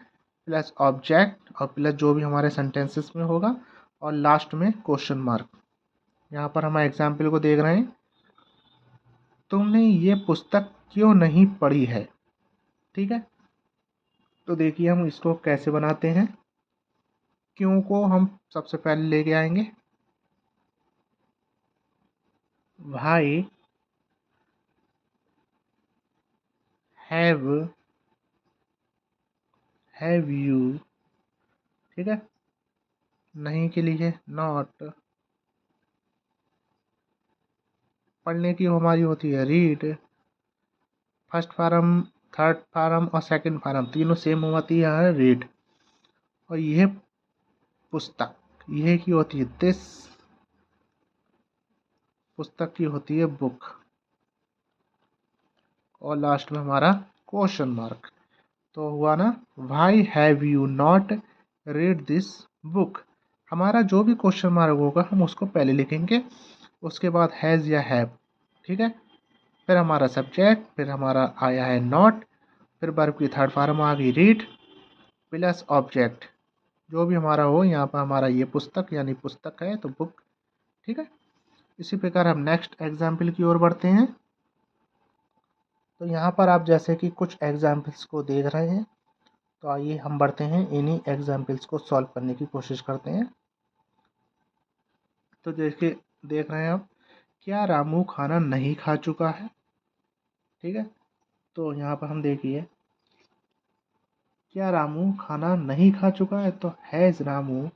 प्लस ऑब्जेक्ट और प्लस जो भी हमारे सेंटेंसेस में होगा, और लास्ट में क्वेश्चन मार्क। यहाँ पर हम एग्जाम्पल को देख रहे हैं, तुमने ये पुस्तक क्यों नहीं पढ़ी है। ठीक है, तो देखिए हम इसको कैसे बनाते हैं। क्यों को हम सबसे पहले लेके आएंगे, भाई हैव यू। ठीक है, नहीं के लिए नॉट, पढ़ने की हमारी होती है read, first form third form और सेकंड फार्म तीनों सेम होती है रीड, और यह पुस्तक, यह की होती है दिस, पुस्तक की होती है बुक, और लास्ट में हमारा क्वेश्चन मार्क। तो हुआ ना, why have you not read this book. हमारा जो भी क्वेश्चन मार्क होगा हम उसको पहले लिखेंगे, उसके बाद हैज़ या हैव, ठीक है। फिर हमारा सब्जेक्ट, फिर हमारा आया है नॉट, फिर वर्ब की थर्ड फॉर्म आ गई रीड प्लस ऑब्जेक्ट, जो भी हमारा हो। यहाँ पर हमारा ये पुस्तक यानी पुस्तक है तो बुक, ठीक है। इसी प्रकार हम नेक्स्ट एग्जाम्पल की ओर बढ़ते हैं। तो यहाँ पर आप जैसे कि कुछ एग्जाम्पल्स को देख रहे हैं, तो आइए हम बढ़ते हैं, इन्हीं एग्जाम्पल्स को सॉल्व करने की कोशिश करते हैं। तो देखिए, देख रहे हैं आप, क्या रामू खाना नहीं खा चुका है, ठीक है। तो यहाँ पर हम देखिए, क्या रामू खाना नहीं खा चुका है, तो हैज़ रामू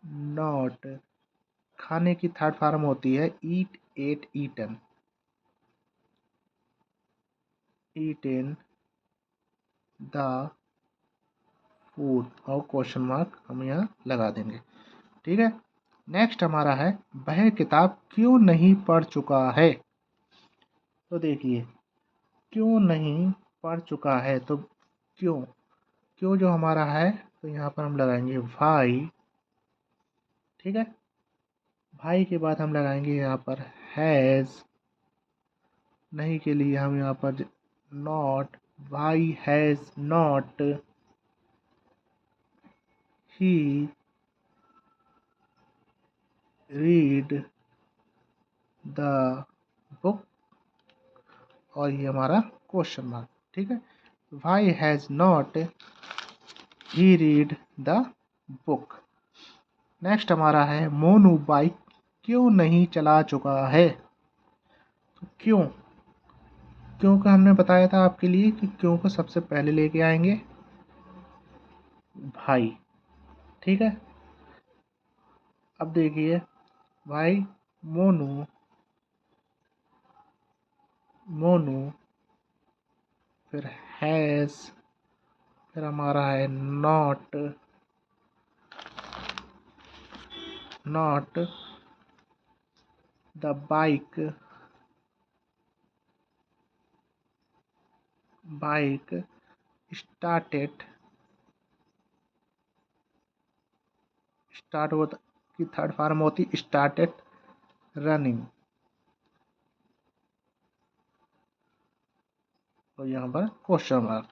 नॉट, खाने की थर्ड फॉर्म होती है eat, ate, eaten, eaten the food, और क्वेश्चन मार्क हम यहाँ लगा देंगे, ठीक है। नेक्स्ट हमारा है, वह किताब क्यों नहीं पढ़ चुका है। तो देखिए, क्यों नहीं पढ़ चुका है, तो क्यों, क्यों जो हमारा है, तो यहाँ पर हम लगाएंगे भाई, ठीक है। भाई के बाद हम लगाएंगे यहाँ पर हैज़, नहीं के लिए हम यहाँ पर not, why has not he read the book, और ये हमारा क्वेश्चन मार्क, ठीक है। Why has not he read the book. Next हमारा है, मोनू बाइक क्यों नहीं चला चुका है। तो क्यों, क्यों का हमने बताया था आपके लिए कि क्यों को सबसे पहले लेके आएंगे भाई, ठीक है। अब देखिए, भाई मोनू, मोनू, फिर हैज़, फिर हमारा है not, not the bike, bike started, start होता की थर्ड फॉर्म होती स्टार्टेड रनिंग, तो यहाँ पर क्वेश्चन मार्क।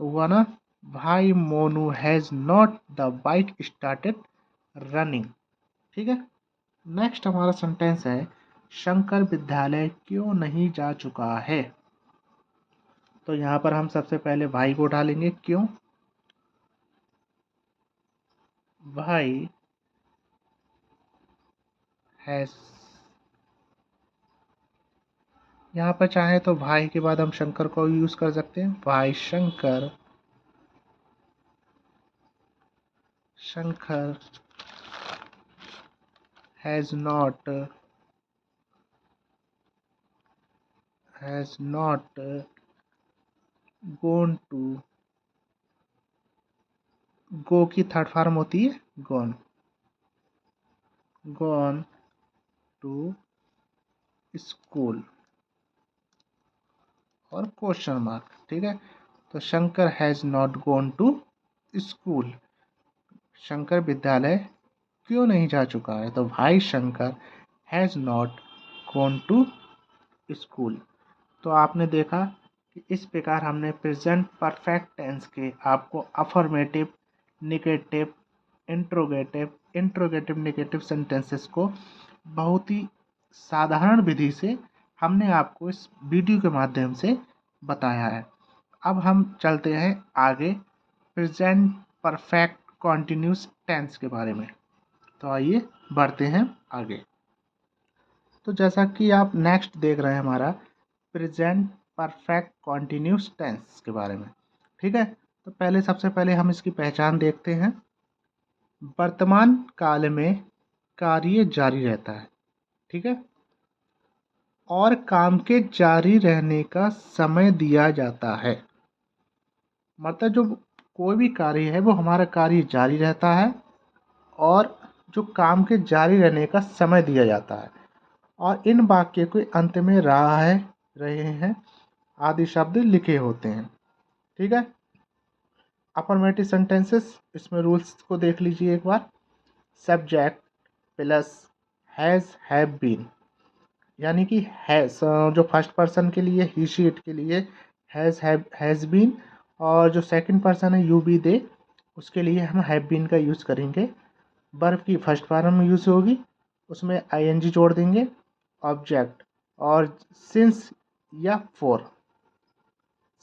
तो हुआ ना, भाई Monu has not the bike started running, ठीक है। नेक्स्ट हमारा सेंटेंस है, शंकर विद्यालय क्यों नहीं जा चुका है। तो यहाँ पर हम सबसे पहले भाई को डालेंगे, क्यों, भाई हैज़, यहाँ पर चाहे तो भाई के बाद हम शंकर को यूज कर सकते हैं, भाई Shankar, Shankar has not, has not gone to, go की थर्ड फॉर्म होती है गॉन, गॉन टू स्कूल, और क्वेश्चन मार्क, ठीक है। तो Shankar has not gone to school, Shankar विद्यालय क्यों नहीं जा चुका है, तो भाई Shankar has not gone to school. तो आपने देखा कि इस प्रकार हमने प्रेजेंट परफेक्ट टेंस के आपको affirmative, negative, interrogative, interrogative negative sentences को बहुत ही साधारण विधि से हमने आपको इस वीडियो के माध्यम से बताया है। अब हम चलते हैं आगे प्रेजेंट परफेक्ट कॉन्टिन्यूस टेंस के बारे में। तो आइए बढ़ते हैं आगे। तो जैसा कि आप नेक्स्ट देख रहे हैं हमारा प्रेजेंट परफेक्ट कॉन्टिन्यूस टेंस के बारे में, ठीक है। तो पहले सबसे पहले हम इसकी पहचान देखते हैं। वर्तमान काल में कार्य जारी रहता है, ठीक है, और काम के जारी रहने का समय दिया जाता है। मतलब जो कोई भी कार्य है वो हमारा कार्य जारी रहता है और जो काम के जारी रहने का समय दिया जाता है। और इन वाक्य के अंत में रहा है, रहे हैं आदि शब्द लिखे होते हैं। ठीक है। अफर्मेटिव सेंटेंसेस, इसमें रूल्स को देख लीजिए एक बार। Subject plus has have been, यानी कि हैज़ जो फर्स्ट पर्सन के लिए ही शी इट के लिए हैज़ बीन, और जो सेकंड पर्सन है यू बी दे, उसके लिए हम हैव बीन का यूज़ करेंगे। वर्ब की फर्स्ट फॉर्म में यूज़ होगी, उसमें आईएनजी जोड़ देंगे। ऑब्जेक्ट और सिंस या फॉर,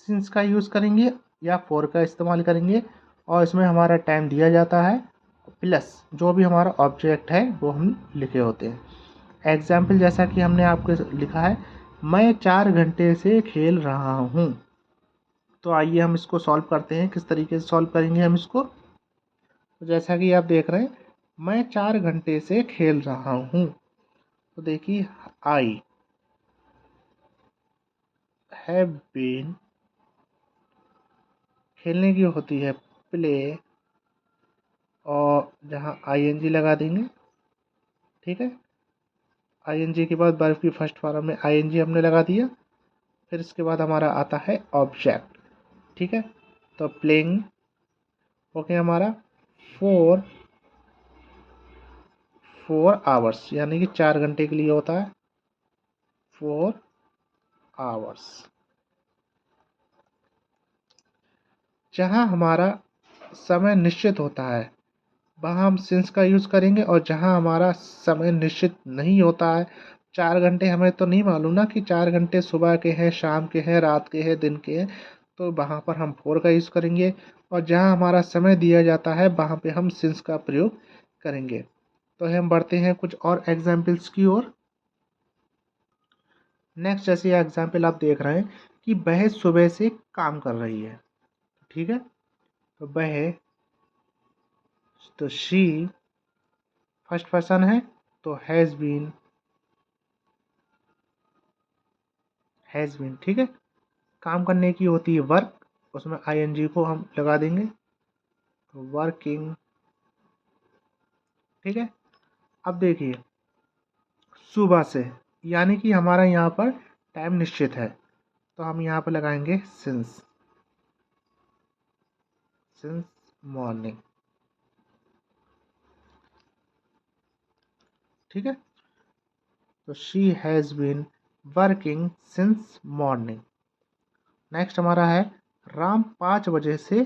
सिंस का यूज़ करेंगे या फॉर का इस्तेमाल करेंगे, और इसमें हमारा टाइम दिया जाता है, प्लस जो भी हमारा ऑब्जेक्ट है वो हम लिखे होते हैं। एग्जाम्पल जैसा कि हमने आपको लिखा है, मैं 4 घंटे से खेल रहा हूँ। तो आइए हम इसको सॉल्व करते हैं। किस तरीके से सॉल्व करेंगे हम इसको, तो जैसा कि आप देख रहे हैं, मैं 4 घंटे से खेल रहा हूँ। तो देखिए, आई हैव बीन, खेलने की होती है प्ले, और जहाँ आईएनजी लगा देंगे। ठीक है। आईएनजी के बाद वर्ब की फर्स्ट फॉर्म में आईएनजी हमने लगा दिया, फिर इसके बाद हमारा आता है ऑब्जेक्ट। ठीक है। तो प्लेइंग हो गया हमारा 4 आवर्स, यानी कि 4 घंटे के लिए होता है 4 आवर्स। जहाँ हमारा समय निश्चित होता है वहाँ हम सिंस का यूज़ करेंगे, और जहाँ हमारा समय निश्चित नहीं होता है, 4 घंटे हमें तो नहीं मालूम ना कि 4 घंटे सुबह के हैं, शाम के हैं, रात के हैं, दिन के हैं, तो वहाँ पर हम फोर का यूज़ करेंगे। और जहाँ हमारा समय दिया जाता है वहाँ पे हम सिंस का प्रयोग करेंगे। तो हम बढ़ते हैं कुछ और एग्जाम्पल्स की ओर। नेक्स्ट जैसे एग्जाम्पल आप देख रहे हैं कि वह सुबह से काम कर रही है। ठीक है। तो वह, तो शी फर्स्ट पर्सन है, तो हैज़ बीन, हैज़ बीन। ठीक है। काम करने की होती है वर्क, उसमें आईएनजी को हम लगा देंगे, तो वर्किंग। ठीक है। अब देखिए, सुबह से, यानी कि हमारा यहाँ पर टाइम निश्चित है, तो हम यहाँ पर लगाएंगे सिंस, सिंस मॉर्निंग। ठीक है। तो she has been working since morning. Next हमारा है, राम 5 बजे से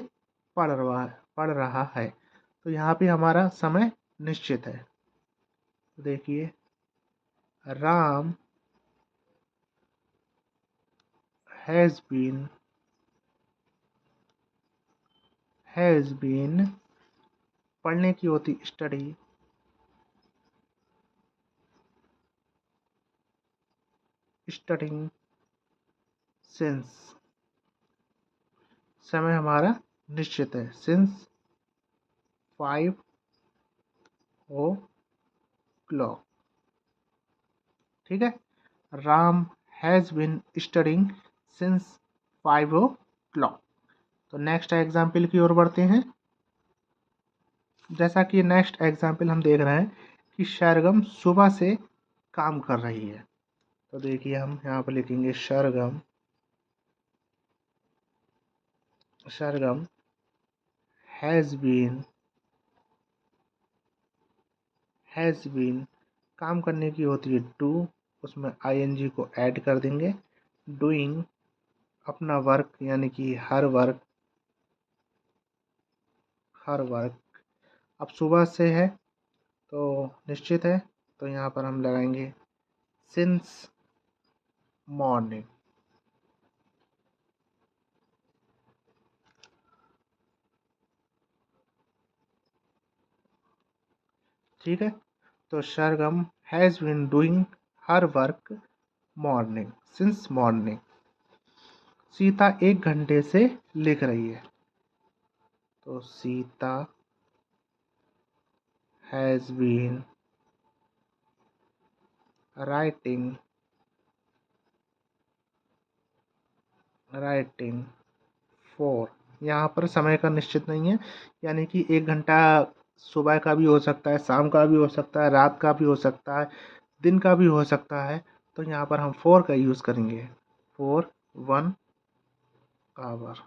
पढ़ रहा है। तो यहाँ पे हमारा समय निश्चित है। तो देखिए, राम हैज़ बीन, पढ़ने की होती स्टडी, स्टडिंग सिंस, समय हमारा निश्चित है, सिंस 5 o'clock। ठीक है। Ram has been studying since 5 o'clock। तो नेक्स्ट एग्जाम्पल की ओर बढ़ते हैं। जैसा कि नेक्स्ट एग्जाम्पल हम देख रहे हैं कि सरगम सुबह से काम कर रही है। तो देखिए, हम यहाँ पर लिखेंगे सरगम हैज़ बीन, काम करने की होती है डू, उसमें आईएनजी को ऐड कर देंगे। डूइंग, अपना वर्क, यानी कि हर वर्क। अब सुबह से है तो निश्चित है, तो यहाँ पर हम लगाएंगे सिंस मॉर्निंग। ठीक है। तो Sargam has been doing her work morning, since morning. Sita 1 घंटे से लिख रही है। तो Sita has been writing for, यहाँ पर समय का निश्चित नहीं है, यानी कि 1 घंटा सुबह का भी हो सकता है, शाम का भी हो सकता है, रात का भी हो सकता है, दिन का भी हो सकता है, तो यहाँ पर हम फॉर का यूज़ करेंगे, फॉर 1 आवर।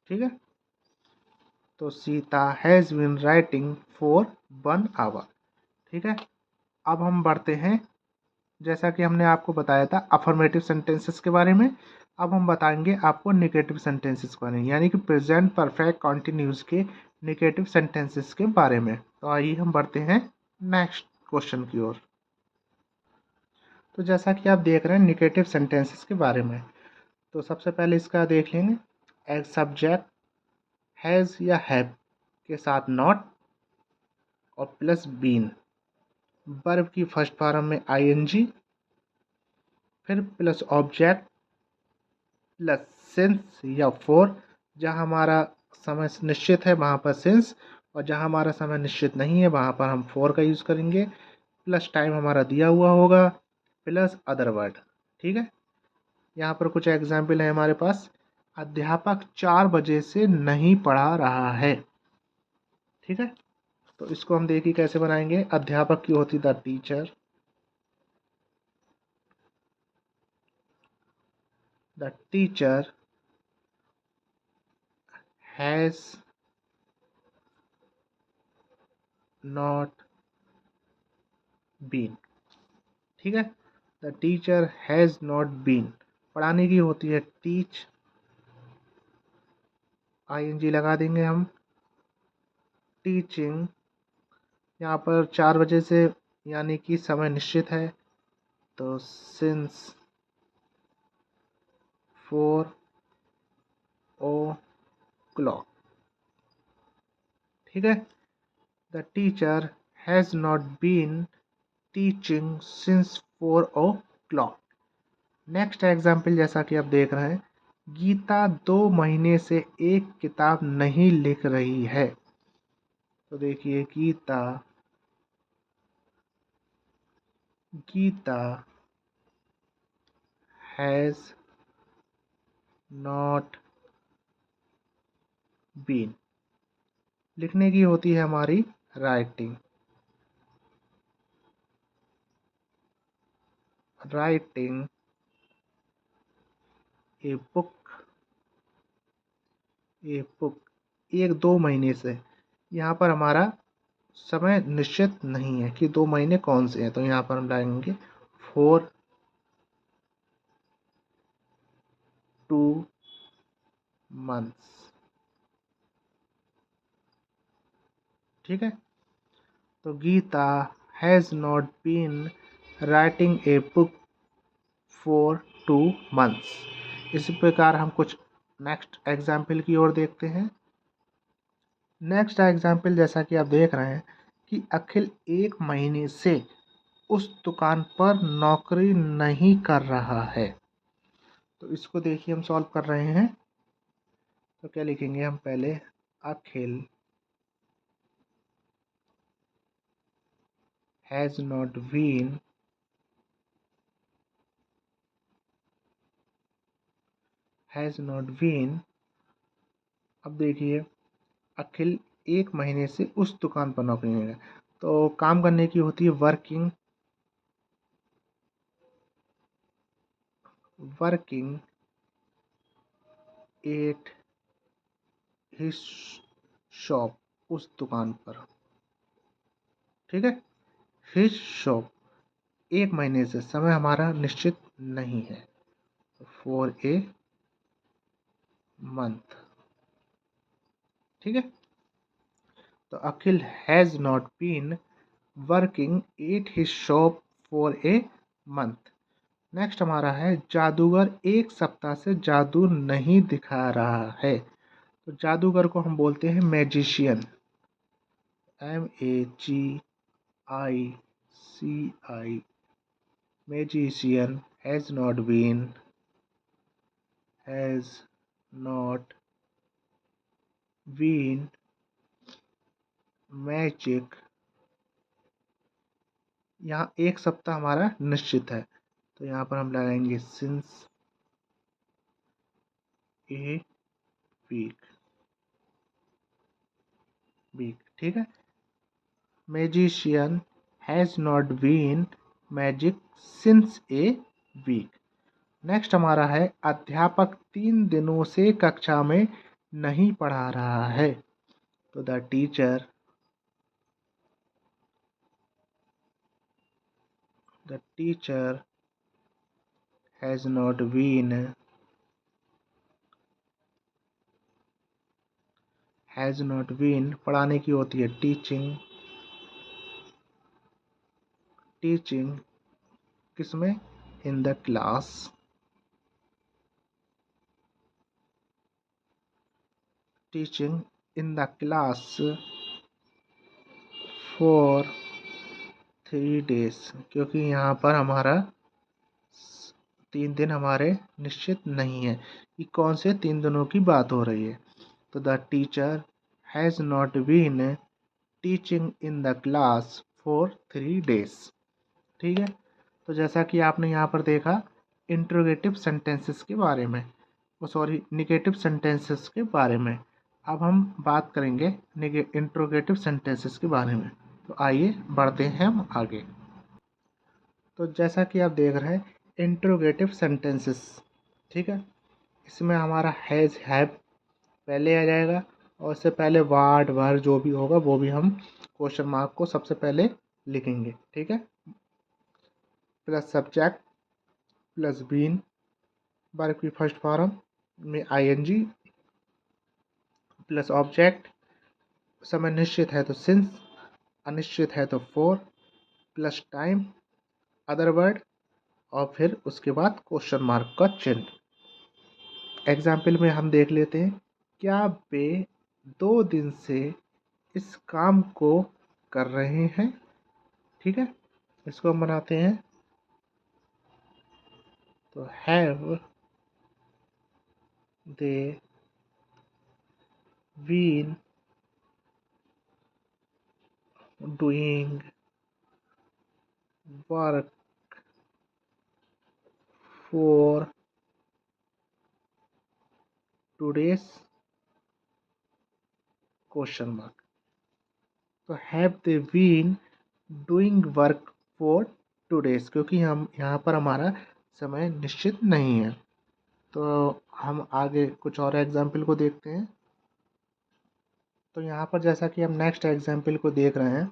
ठीक है, तो Sita has been writing for 1 hour. ठीक है, अब हम बढ़ते हैं, जैसा कि हमने आपको बताया था अफर्मेटिव सेंटेंसेस के बारे में, अब हम बताएंगे आपको निगेटिव सेंटेंसेस के बारे में, यानी कि प्रेजेंट परफेक्ट कॉन्टिन्यूस के निगेटिव सेंटेंसेस के बारे में। तो आइए हम बढ़ते हैं नेक्स्ट क्वेश्चन की ओर। तो जैसा कि आप देख रहे हैं निगेटिव सेंटेंसेस के बारे में, तो सबसे पहले इसका देख लेंगे। एक सब्जेक्ट हैज़ या हैव के साथ नॉट और प्लस बीन, वर्ब की फर्स्ट फॉर्म में आईएनजी, फिर प्लस ऑब्जेक्ट प्लस सिंस या फोर, जहाँ हमारा समय निश्चित है वहाँ पर सिंस, और जहाँ हमारा समय निश्चित नहीं है वहाँ पर हम फोर का यूज़ करेंगे, प्लस टाइम हमारा दिया हुआ होगा, प्लस अदर वर्ड। ठीक है, यहाँ पर कुछ एग्जाम्पल है हमारे पास। अध्यापक 4 बजे से नहीं पढ़ा रहा है। ठीक है, तो इसको हम देखिए कैसे बनाएंगे। अध्यापक की होती the teacher, the teacher has not been. ठीक है, the teacher has not been, पढ़ाने की होती है टीच, आईएनजी लगा देंगे हम, टीचिंग, यहाँ पर 4 बजे से यानी कि समय निश्चित है, तो सिंस 4 o'clock। ठीक है, the teacher has not been teaching since 4 o'clock। Next example जैसा कि आप देख रहे हैं, गीता 2 महीने से एक किताब नहीं लिख रही है। तो देखिए गीता हैज़ नॉट बीन, लिखने की होती है हमारी राइटिंग, ए बुक, एक 2 महीने से, यहाँ पर हमारा समय निश्चित नहीं है कि 2 महीने कौन से हैं, तो यहाँ पर हम लाएंगे 4 months। ठीक है, तो Gita has not been writing a book for 2 months। इसी प्रकार हम कुछ नेक्स्ट एग्जाम्पल की ओर देखते हैं। नेक्स्ट एग्जाम्पल जैसा कि आप देख रहे हैं कि अखिल 1 महीने से उस दुकान पर नौकरी नहीं कर रहा है। तो इसको देखिए हम सॉल्व कर रहे हैं, तो क्या लिखेंगे हम पहले, अखिल हैज़ नॉट बीन अब देखिए अखिल 1 महीने से उस दुकान पर नौकरी नहीं है, तो काम करने की होती है वर्किंग एट हिज शॉप, उस दुकान पर। ठीक है, हिज शॉप, 1 महीने से, समय हमारा निश्चित नहीं है, फॉर ए मंथ। ठीक है, तो Akhil has not been working at his shop for a month. Next हमारा है जादूगर 1 सप्ताह से जादू नहीं दिखा रहा है। तो जादूगर को हम बोलते हैं magician, MAGICI, magician has not been magic, यहाँ 1 सप्ताह हमारा निश्चित है, तो यहाँ पर हम लगाएंगे सिंस ए वीक। ठीक है, magician has not been magic since a week. Next हमारा है अध्यापक 3 दिनों से कक्षा में नहीं पढ़ा रहा है। तो the teacher has not been पढ़ाने की होती है टीचिंग किसमें, in the class, teaching in the class for 3 days, क्योंकि यहाँ पर हमारा 3 दिन हमारे निश्चित नहीं है कि कौन से 3 दिनों की बात हो रही है। तो the teacher has not been teaching in the class for 3 days। ठीक है। तो जैसा कि आपने यहाँ पर देखा इंट्रोगेटिव सेंटेंसेस के बारे में, निगेटिव सेंटेंसेस के बारे में। अब हम बात करेंगे इंट्रोगेटिव सेंटेंसेस के बारे में। तो आइए बढ़ते हैं हम आगे। तो जैसा कि आप देख रहे हैं इंट्रोगेटिव सेंटेंसेस, ठीक है, इसमें हमारा हैज़ हैव पहले आ जाएगा और इससे पहले वाट वर जो भी होगा वो भी हम क्वेश्चन मार्क को सबसे पहले लिखेंगे। ठीक है। Plus subject plus been, verb की फर्स्ट फॉर्म में आईएनजी प्लस ऑब्जेक्ट, समय निश्चित है तो सिंस, अनिश्चित है तो for, plus time, other word, और फिर उसके बाद क्वेश्चन मार्क का चिन्ह। एग्जाम्पल में हम देख लेते हैं, क्या वे 2 दिन से इस काम को कर रहे हैं। ठीक है। इसको हम बनाते हैं, तो have they been doing work for today's question mark. तो have they been doing work for today's, क्योंकि हम यहाँ पर हमारा समय निश्चित नहीं है। तो हम आगे कुछ और एग्जाम्पल को देखते हैं। तो यहाँ पर जैसा कि हम नेक्स्ट एग्जाम्पल को देख रहे हैं,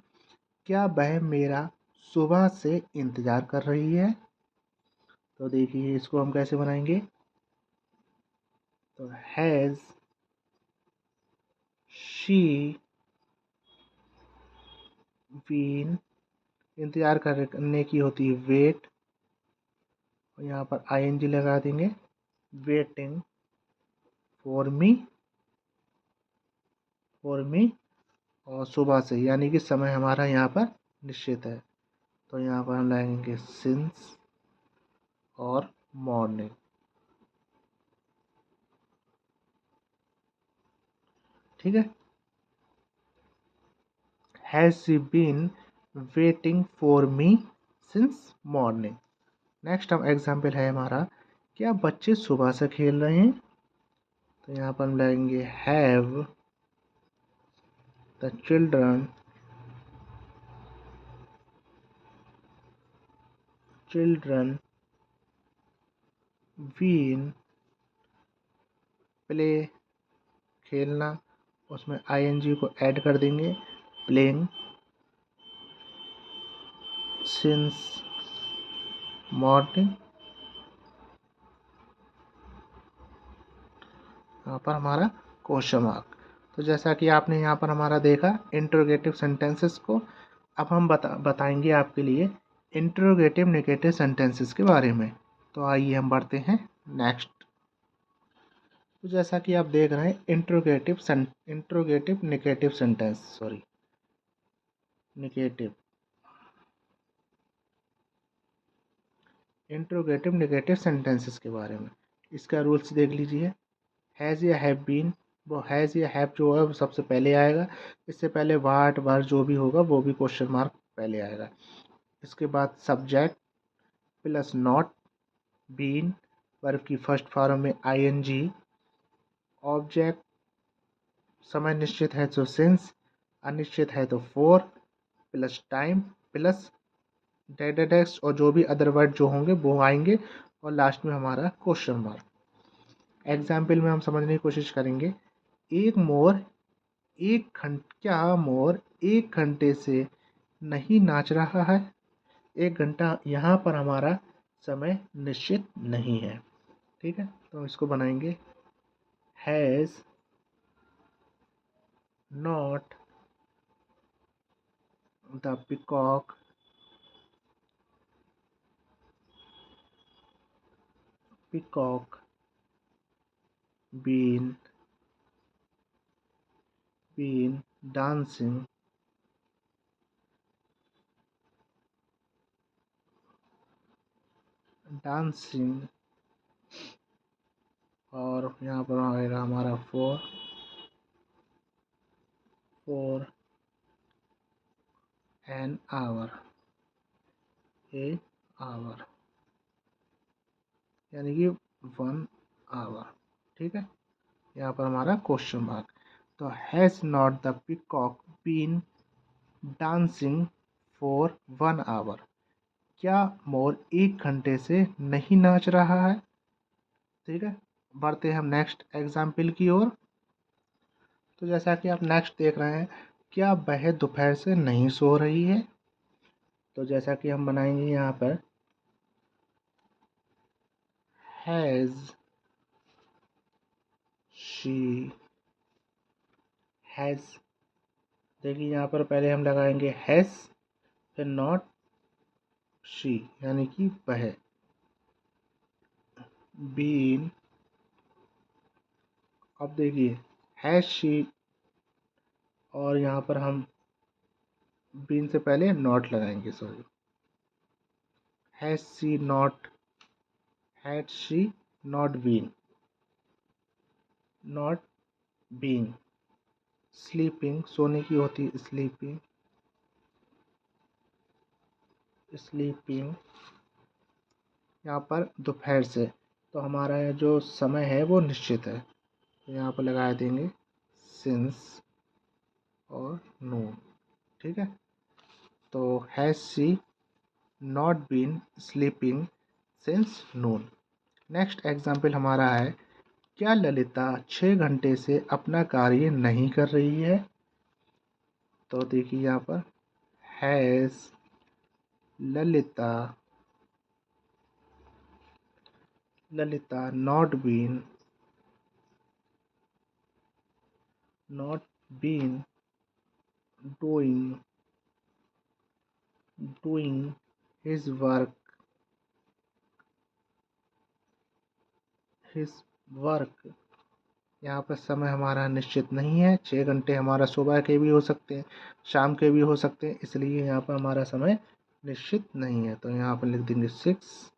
क्या वह मेरा सुबह से इंतज़ार कर रही है। तो देखिए इसको हम कैसे बनाएंगे, तो हैज़ शी बीन, इंतज़ार करने की होती है वेट, और यहाँ पर आईएनजी लगा देंगे, वेटिंग फॉर मी, और सुबह से यानी कि समय हमारा यहाँ पर निश्चित है। तो यहाँ पर हम लगाएंगे सिंस और मॉर्निंग। ठीक है। Has she been waiting for me since morning. Next हम एग्जाम्पल है हमारा, क्या बच्चे सुबह से खेल रहे हैं। तो यहाँ पर हम लगाएंगे have the children been play, खेलना, उसमें आईएनजी को ऐड कर देंगे, प्लेइंग सिंस मॉर्निंग। यहाँ पर हमारा क्वेश्चन मार्क। तो जैसा कि आपने यहाँ पर हमारा देखा इंट्रोगेटिव सेंटेंसेस को, अब हम बताएंगे आपके लिए इंट्रोगेटिव नेगेटिव सेंटेंसेस के बारे में। तो आइए हम बढ़ते हैं नेक्स्ट। तो जैसा कि आप देख रहे हैं interrogative negative sentence, interrogative negative sentences के बारे में। इसका रूल्स देख लीजिए, हैज़ या हैव बीन, वो हैज़ या हैव जो है वो सबसे पहले आएगा। इससे पहले वाट वर जो भी होगा वो भी क्वेश्चन मार्क पहले आएगा। इसके बाद subject plus not, been, verb की फर्स्ट फॉर्म में आईएनजी, ऑब्जेक्ट, समय निश्चित है तो सिंस, अनिश्चित है तो फॉर, प्लस टाइम, प्लस डेडेड एक्स और जो भी अदर वर्ड जो होंगे वो आएंगे और लास्ट में हमारा क्वेश्चन मार्क। एग्जाम्पल में हम समझने की कोशिश करेंगे। क्या मोर 1 घंटे से नहीं नाच रहा है? 1 घंटा यहाँ पर हमारा समय निश्चित नहीं है। ठीक है, तो इसको बनाएंगे has not the peacock been dancing और यहाँ पर आएगा हमारा for an hour, यानी कि 1 आवर। ठीक है, यहाँ पर हमारा क्वेश्चन मार्क। तो has not the peacock been dancing for 1 hour? क्या मोर 1 घंटे से नहीं नाच रहा है? ठीक है, बढ़ते हैं हम नेक्स्ट एग्जाम्पल की ओर। तो जैसा कि आप नेक्स्ट देख रहे हैं, क्या वह दोपहर से नहीं सो रही है? तो जैसा कि हम बनाएंगे यहाँ पर हैज़ शी हैज़, देखिए यहाँ पर पहले हम लगाएंगे हैज़ फिर नॉट शी, यानी कि वह बीन। अब देखिए हैज़ शी और यहाँ पर हम बीन से पहले नॉट लगाएंगे, sorry, has she not been sleeping, सोने की होती है स्लीपिंग यहाँ पर दोपहर से, तो हमारा जो समय है वो निश्चित है, तो यहाँ पर लगा देंगे सिंस और नून। ठीक है, तो has she not been sleeping since noon. Next example हमारा है, क्या ललिता 6 घंटे से अपना कार्य नहीं कर रही है? तो देखिए यहाँ पर has Lalita not been doing his work यहाँ पर समय हमारा निश्चित नहीं है। 6 घंटे हमारा सुबह के भी हो सकते हैं, शाम के भी हो सकते हैं, इसलिए यहाँ पर हमारा समय निश्चित नहीं है, तो यहाँ पर लिख देंगे 6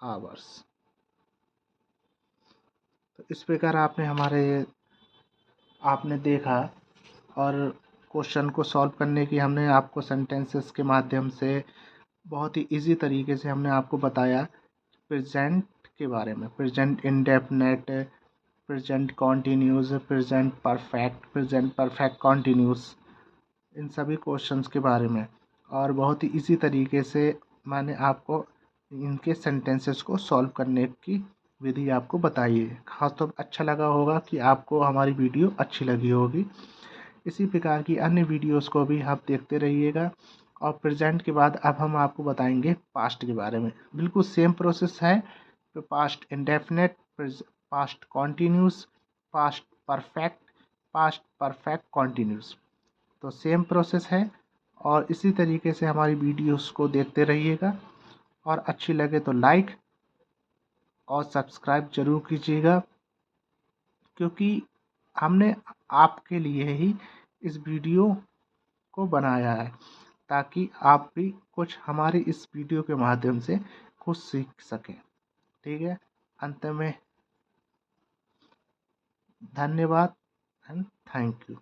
आवर्स। तो इस प्रकार आपने देखा और क्वेश्चन को सॉल्व करने की हमने आपको सेंटेंसेस के माध्यम से बहुत ही इजी तरीके से हमने आपको बताया प्रेजेंट के बारे में, present indefinite, present continuous, present perfect continuous, इन सभी क्वेश्चंस के बारे में, और बहुत ही इजी तरीके से मैंने आपको इनके सेंटेंसेस को सॉल्व करने की विधि आपको बताई है। खास तो अच्छा लगा होगा कि आपको हमारी वीडियो अच्छी लगी होगी। इसी प्रकार की अन्य वीडियोस को भी आप देखते रहिएगा। और प्रेजेंट के बाद अब हम आपको बताएंगे पास्ट के बारे में। बिल्कुल सेम प्रोसेस है, तो past indefinite, past continuous, past perfect continuous, तो सेम प्रोसेस है। और इसी तरीके से हमारी वीडियोस को देखते रहिएगा, और अच्छी लगे तो लाइक और सब्सक्राइब जरूर कीजिएगा, क्योंकि हमने आपके लिए ही इस वीडियो को बनाया है, ताकि आप भी कुछ हमारी इस वीडियो के माध्यम से कुछ सीख सकें। ठीक है, अंत में धन्यवाद एंड थैंक यू।